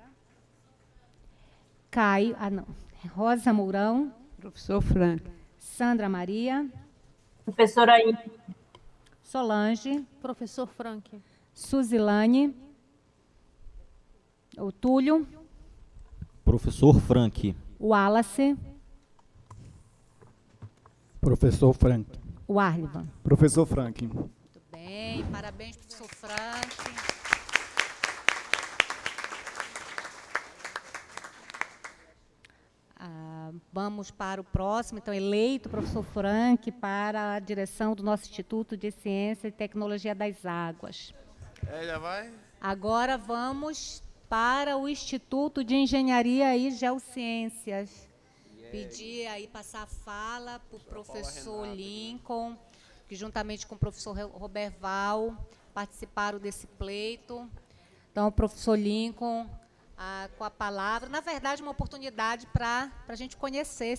Caio. Rosa Mourão. Professor Frank. Sandra Maria. Professora Ingrid. Solange. Professor Frank. Suzilane. O Túlio. Professor Frank. Wallace. Professor Frank. O Arlivan. Professor Frank. Muito bem, parabéns, professor Frank. Vamos para o próximo, então, eleito o professor Frank para a direção do nosso Instituto de Ciência e Tecnologia das Águas. Já vai? Agora vamos para o Instituto de Engenharia e Geociências. Pedir aí passar a fala para o professor Lincoln, que juntamente com o professor Roberval participaram desse pleito. Então, o professor Lincoln, com a palavra, na verdade, uma oportunidade para a gente conhecer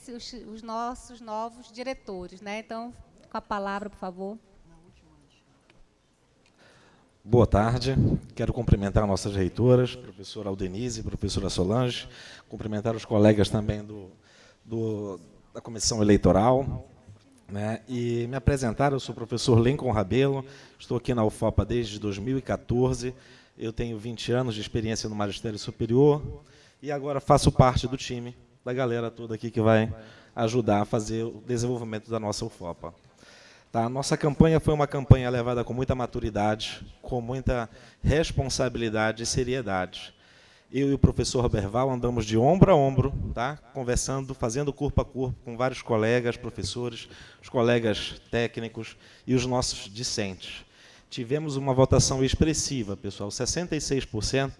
os nossos novos diretores, né? Então, com a palavra, por favor. Boa tarde. Quero cumprimentar nossas reitoras, professora Aldenise e professora Solange, cumprimentar os colegas também da comissão eleitoral, né? E me apresentar, eu sou o professor Lincoln Rabelo, estou aqui na UFOPA desde 2014, eu tenho 20 anos de experiência no magistério superior e agora faço parte do time, da galera toda aqui que vai ajudar a fazer o desenvolvimento da nossa UFOPA. Tá? A nossa campanha foi uma campanha levada com muita maturidade, com muita responsabilidade e seriedade. Eu e o professor Roberval andamos de ombro a ombro, tá? Conversando, fazendo corpo a corpo com vários colegas, professores, os colegas técnicos e os nossos discentes. Tivemos uma votação expressiva, pessoal, 66%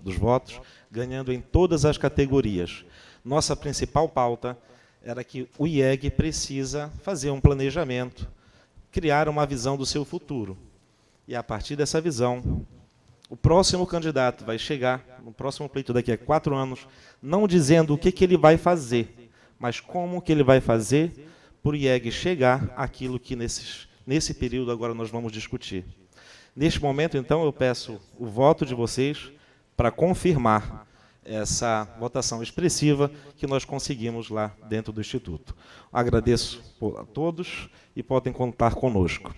dos votos, ganhando em todas as categorias. Nossa principal pauta era que o IEG precisa fazer um planejamento, criar uma visão do seu futuro. E, a partir dessa visão, o próximo candidato vai chegar, no próximo pleito daqui a 4 anos, não dizendo o que ele vai fazer, mas como que ele vai fazer para o IEG chegar àquilo que nesse período agora nós vamos discutir. Neste momento, então, eu peço o voto de vocês para confirmar essa votação expressiva que nós conseguimos lá dentro do Instituto. Agradeço a todos e podem contar conosco.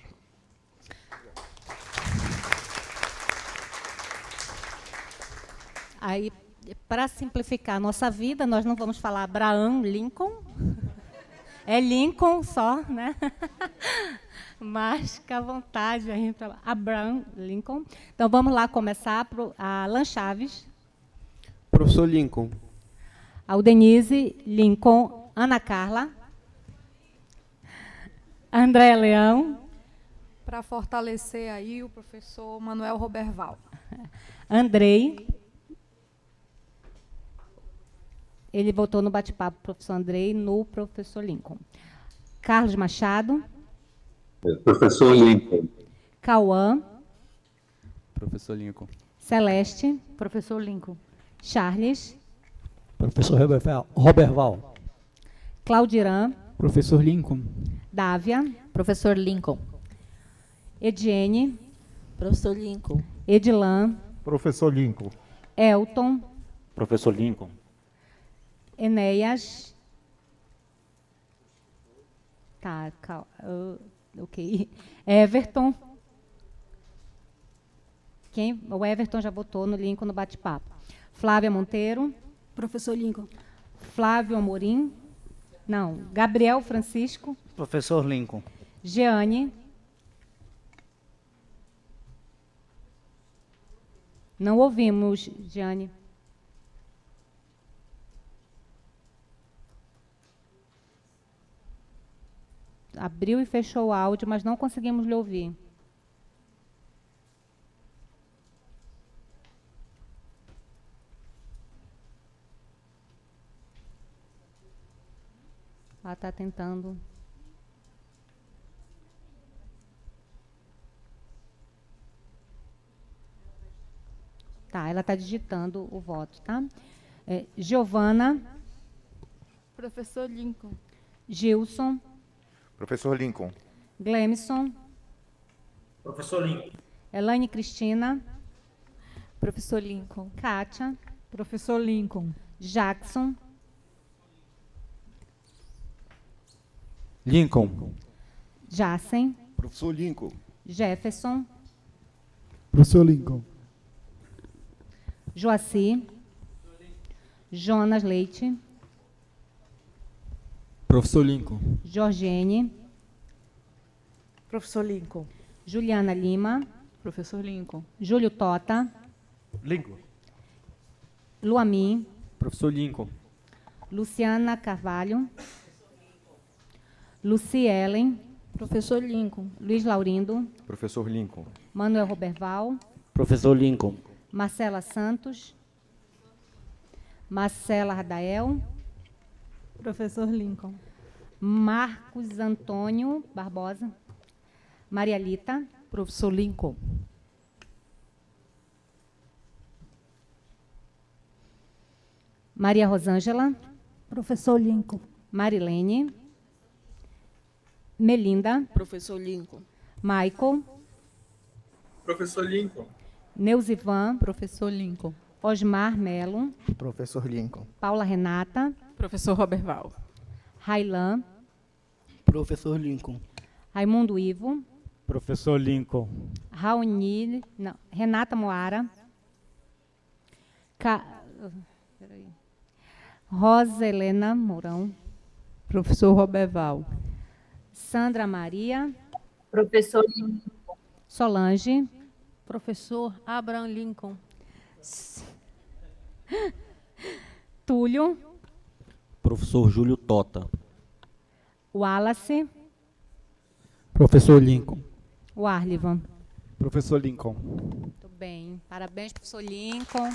Aí, para simplificar a nossa vida, nós não vamos falar Abraham Lincoln. É Lincoln só, né? Mas fica à vontade aí para Abraham Lincoln. Então vamos lá começar a Alan Chaves. Professor Lincoln. Aldenise Lincoln. Ana Carla. Andréa Leão. Para fortalecer aí o professor Manuel Roberval. Andrei. Ele votou no bate-papo professor Andrei, no professor Lincoln. Carlos Machado. Professor Lincoln. Cauã. Professor Lincoln. Celeste. Professor Lincoln. Charles. Professor Roberval. Claudirã. Professor Lincoln. Dávia. Professor Lincoln. Ediene. Professor Lincoln. Edilan. Professor Lincoln. Elton. Professor Lincoln. Enéas. Tá, ok. Everton. O Everton já votou no Lincoln no bate-papo. Flávia Monteiro. Professor Lincoln. Flávio Amorim. Não. Gabriel Francisco. Professor Lincoln. Jeane. Não ouvimos, Jeane. Abriu e fechou o áudio, mas não conseguimos lhe ouvir. Ela está tentando. Tá, ela está digitando o voto, tá? Giovana. Professor Lincoln. Gilson. Professor Lincoln. Glemison. Professor Lincoln. Elaine Cristina. Professor Lincoln. Kátia. Professor Lincoln. Jackson. Lincoln. Jacen. Professor Lincoln. Jefferson. Professor Lincoln. Joaci. Jonas Leite. Professor Lincoln. Georgene. Professor Lincoln. Juliana Lima. Professor Lincoln. Júlio Tota. Lincoln. Luamin. Professor Lincoln. Luciana Carvalho. Lucy Ellen. Professor Lincoln. Luiz Laurindo. Professor Lincoln. Manuel Roberval. Professor Lincoln. Marcela Santos. Marcela Radael. Professor Lincoln. Marcos Antônio Barbosa. Maria Lita. Professor Lincoln. Maria Rosângela. Professor Lincoln. Marilene. Melinda. Professor Lincoln. Michael. Professor Lincoln. Neuzivan. Professor Lincoln. Osmar Melo. Professor Lincoln. Paula Renata. Professor Roberval. Railan. Professor Lincoln. Raimundo Ivo. Professor Lincoln. Raoni. Não, Renata Moara. Rosa Helena Mourão. Professor Roberval. Sandra Maria. Professor Lincoln. Solange. Professor Abraham Lincoln. Túlio. Professor Júlio Tota. Wallace. Professor Lincoln. Warlivan. Professor Lincoln. Muito bem. Parabéns, professor Lincoln.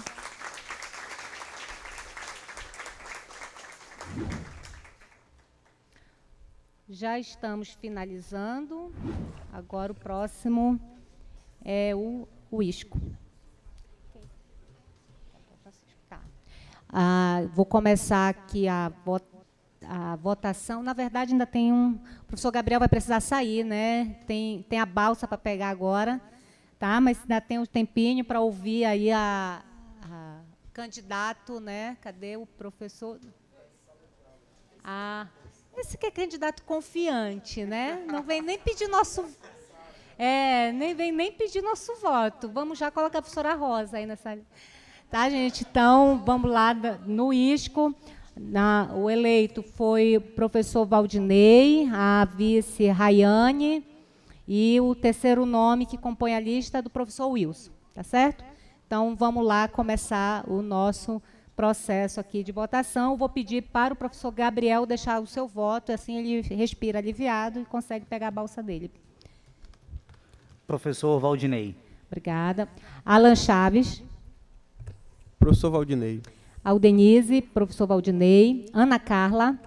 Já estamos finalizando. Agora o próximo é o ISCO. Tá. Vou começar aqui a votação. Na verdade, ainda tem o professor Gabriel vai precisar sair, né? Tem a balsa para pegar agora, tá? Mas ainda tem um tempinho para ouvir aí a candidato, né? Cadê o professor? Esse que é candidato confiante, né? Não vem nem pedir nosso... nem vem nem pedir nosso voto. Vamos já colocar a professora Rosa aí nessa... Tá, gente? Então, vamos lá no ISCO. O eleito foi o professor Valdinei, a vice Rayane e o terceiro nome que compõe a lista é do professor Wilson, tá certo? Então, vamos lá começar o nosso processo aqui de votação. Vou pedir para o professor Gabriel deixar o seu voto, assim ele respira aliviado e consegue pegar a balsa dele. Professor Valdinei. Obrigada. Alan Chaves. Professor Valdinei. Aldenise, professor Valdinei. Ana Carla.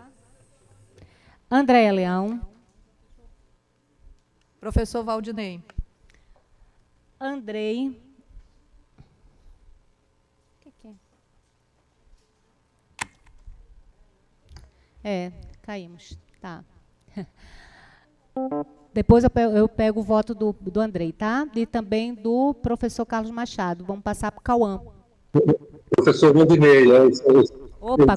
Andréia Leão. Professor Valdinei. Andrei. Caímos. Tá. Depois eu pego o voto do Andrei, tá? E também do professor Carlos Machado. Vamos passar para o Cauã. Professor Valdinei. Opa,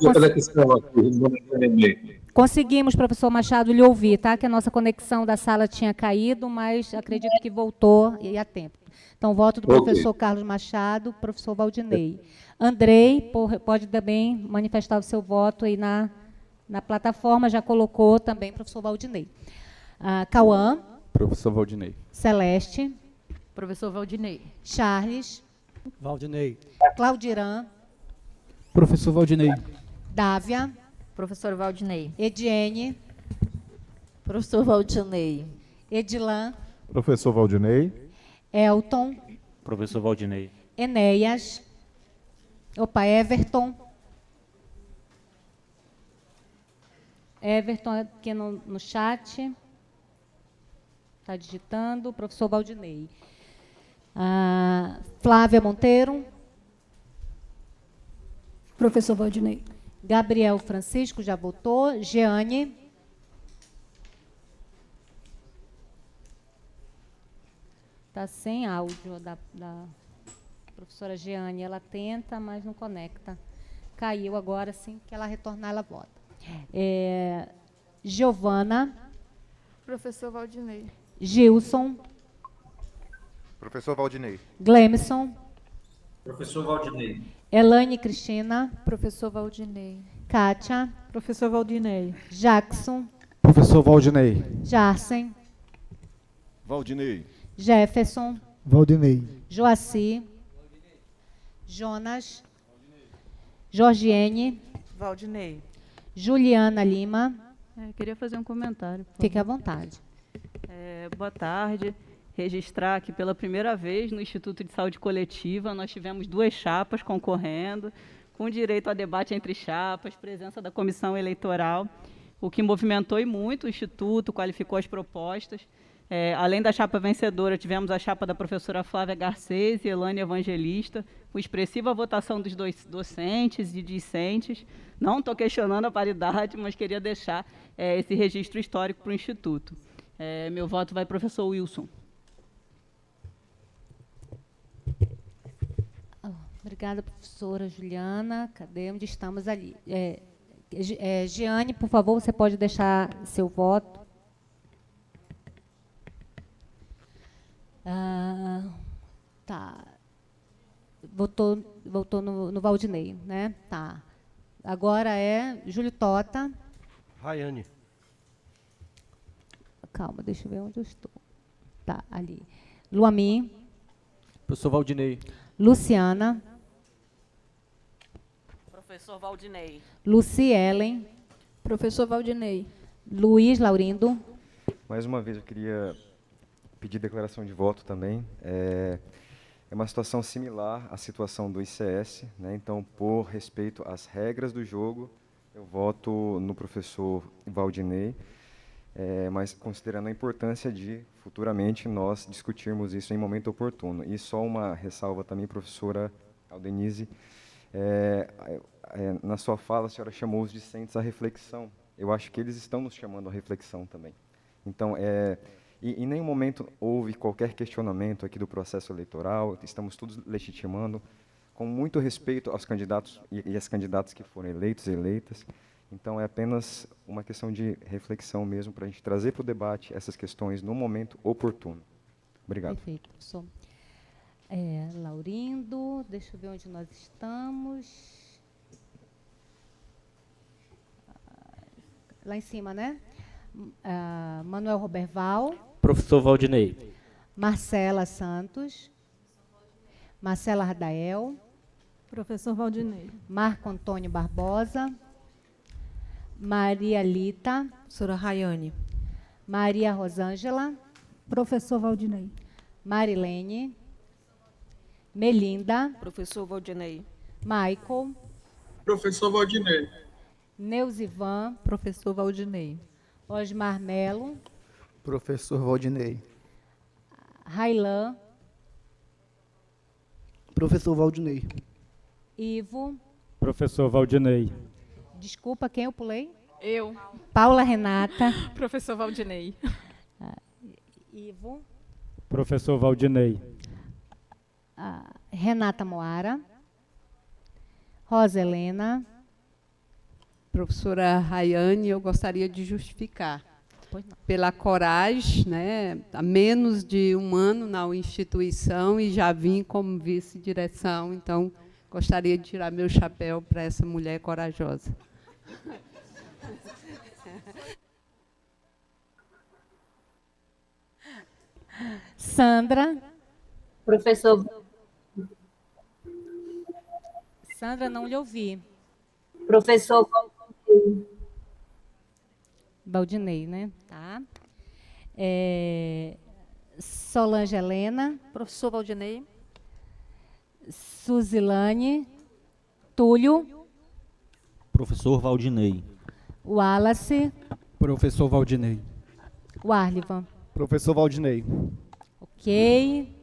conseguimos, professor Machado, lhe ouvir, tá? Que a nossa conexão da sala tinha caído, mas acredito que voltou e a tempo. Então, voto do professor Carlos Machado, professor Valdinei. Andrei, pode também manifestar o seu voto aí na plataforma, já colocou também professor Valdinei. Cauã. Professor Valdinei. Celeste. Professor Valdinei. Charles. Valdinei. Claudirã. Professor Valdinei. Dávia. Professor Valdinei. Ediene. Professor Valdinei. Edilan. Professor Valdinei. Elton. Professor Valdinei. Enéas. Everton. Everton aqui no chat. Está digitando. Professor Valdinei. Flávia Monteiro. Professor Valdinei. Gabriel Francisco já votou. Jeane. Está sem áudio da professora Jeane. Ela tenta, mas não conecta. Caiu agora, assim que ela retornar, ela vota. Giovana. Professor Valdinei. Gilson. Professor Valdinei. Glemson. Professor Valdinei. Elaine Cristina. Professor Valdinei. Kátia. Professor Valdinei. Jackson. Professor Valdinei. Jarcem. Valdinei. Jefferson. Valdinei. Joaci. Jonas. Jorgiene. Valdinei. Juliana Lima. Queria fazer um comentário. Fique à vontade. Boa tarde. Registrar que pela primeira vez no Instituto de Saúde Coletiva nós tivemos 2 chapas concorrendo, com direito a debate entre chapas, presença da comissão eleitoral, o que movimentou e muito o Instituto, qualificou as propostas. Além da chapa vencedora, tivemos a chapa da professora Flávia Garcês e Elane Evangelista, com expressiva votação dos docentes e discentes. Não estou questionando a paridade, mas queria deixar esse registro histórico para o Instituto. Meu voto vai para o professor Wilson. Obrigada, professora Juliana. Cadê? Onde estamos ali? Jeane, por favor, você pode deixar seu voto. Tá. Votou no Valdinei, né? Tá. Agora é Júlio Tota. Rayane. Calma, deixa eu ver onde eu estou. Tá, ali. Luamin. Professor Valdinei. Luciana. Professor Valdinei. Luci Ellen. Professor Valdinei. Luiz Laurindo. Mais uma vez eu queria pedir declaração de voto também. É uma situação similar à situação do ICS, né? Então, por respeito às regras do jogo, eu voto no professor Valdinei, mas considerando a importância de, futuramente, nós discutirmos isso em momento oportuno. E só uma ressalva também, professora Aldenise, na sua fala, a senhora chamou os discentes à reflexão. Eu acho que eles estão nos chamando à reflexão também. Então, em nenhum momento houve qualquer questionamento aqui do processo eleitoral, estamos todos legitimando, com muito respeito aos candidatos e às candidatas que foram eleitos e eleitas. Então, é apenas uma questão de reflexão mesmo, para a gente trazer para o debate essas questões no momento oportuno. Obrigado. Perfeito, professor. Laurindo, deixa eu ver onde nós estamos. Lá em cima, né? Manuel Roberval. Professor Valdinei. Marcela Santos. Marcela Ardael. Professor Valdinei. Marco Antônio Barbosa. Maria Lita. Professora Rayane. Maria Rosângela. Professor Valdinei. Marilene. Melinda. Professor Valdinei. Michael. Professor Valdinei. Neuzivan. Professor Valdinei. Osmar Melo. Professor Valdinei. Railan. Professor Valdinei. Ivo. Professor Valdinei. Desculpa, quem eu pulei? Eu. Paula Renata. Professor Valdinei. Ivo. Professor Valdinei. Renata Moara. Rosa Helena. Professora Rayane, eu gostaria de justificar. Pela coragem, né, há menos de um ano na instituição e já vim como vice-direção, então gostaria de tirar meu chapéu para essa mulher corajosa. Sandra. Professor. Sandra, não lhe ouvi. Professor Valdinei, né? Tá. Solange Helena. Professor Valdinei. Suzilane. Túlio. Professor Valdinei. Wallace. Professor Valdinei. Warlivan. Professor Valdinei. Ok.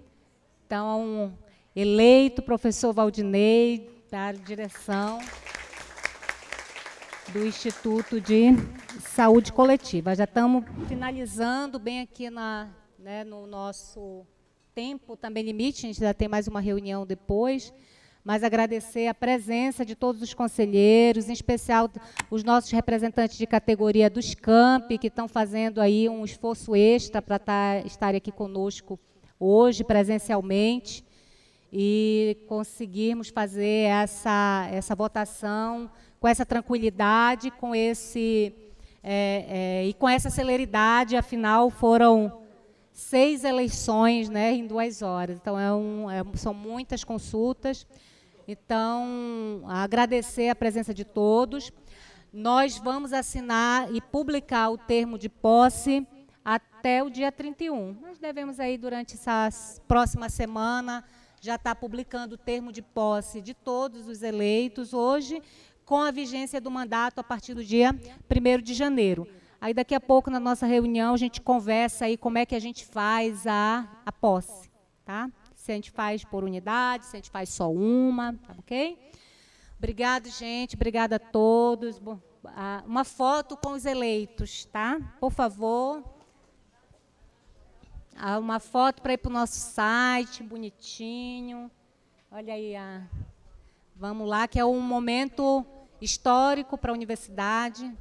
Então, eleito professor Valdinei para a direção do Instituto de Saúde Coletiva. Já estamos finalizando bem aqui no nosso tempo também limite, a gente ainda tem mais uma reunião depois, mas agradecer a presença de todos os conselheiros, em especial os nossos representantes de categoria dos campi, que estão fazendo aí um esforço extra para estar aqui conosco hoje, presencialmente, e conseguirmos fazer essa votação com essa tranquilidade, com e com essa celeridade. Afinal, foram 6 eleições, né, em 2 horas. Então, são muitas consultas. Então, agradecer a presença de todos. Nós vamos assinar e publicar o termo de posse até o dia 31. Nós devemos aí, durante essa próxima semana, já estar publicando o termo de posse de todos os eleitos hoje, com a vigência do mandato a partir do dia 1º de janeiro. Aí, daqui a pouco, na nossa reunião, a gente conversa aí como é que a gente faz a posse, tá? Se a gente faz por unidade, se a gente faz só uma, tá ok? Obrigado, gente, obrigada a todos. Uma foto com os eleitos, tá? Por favor. Uma foto para ir para o nosso site, bonitinho. Olha aí, vamos lá, que é um momento histórico para a universidade.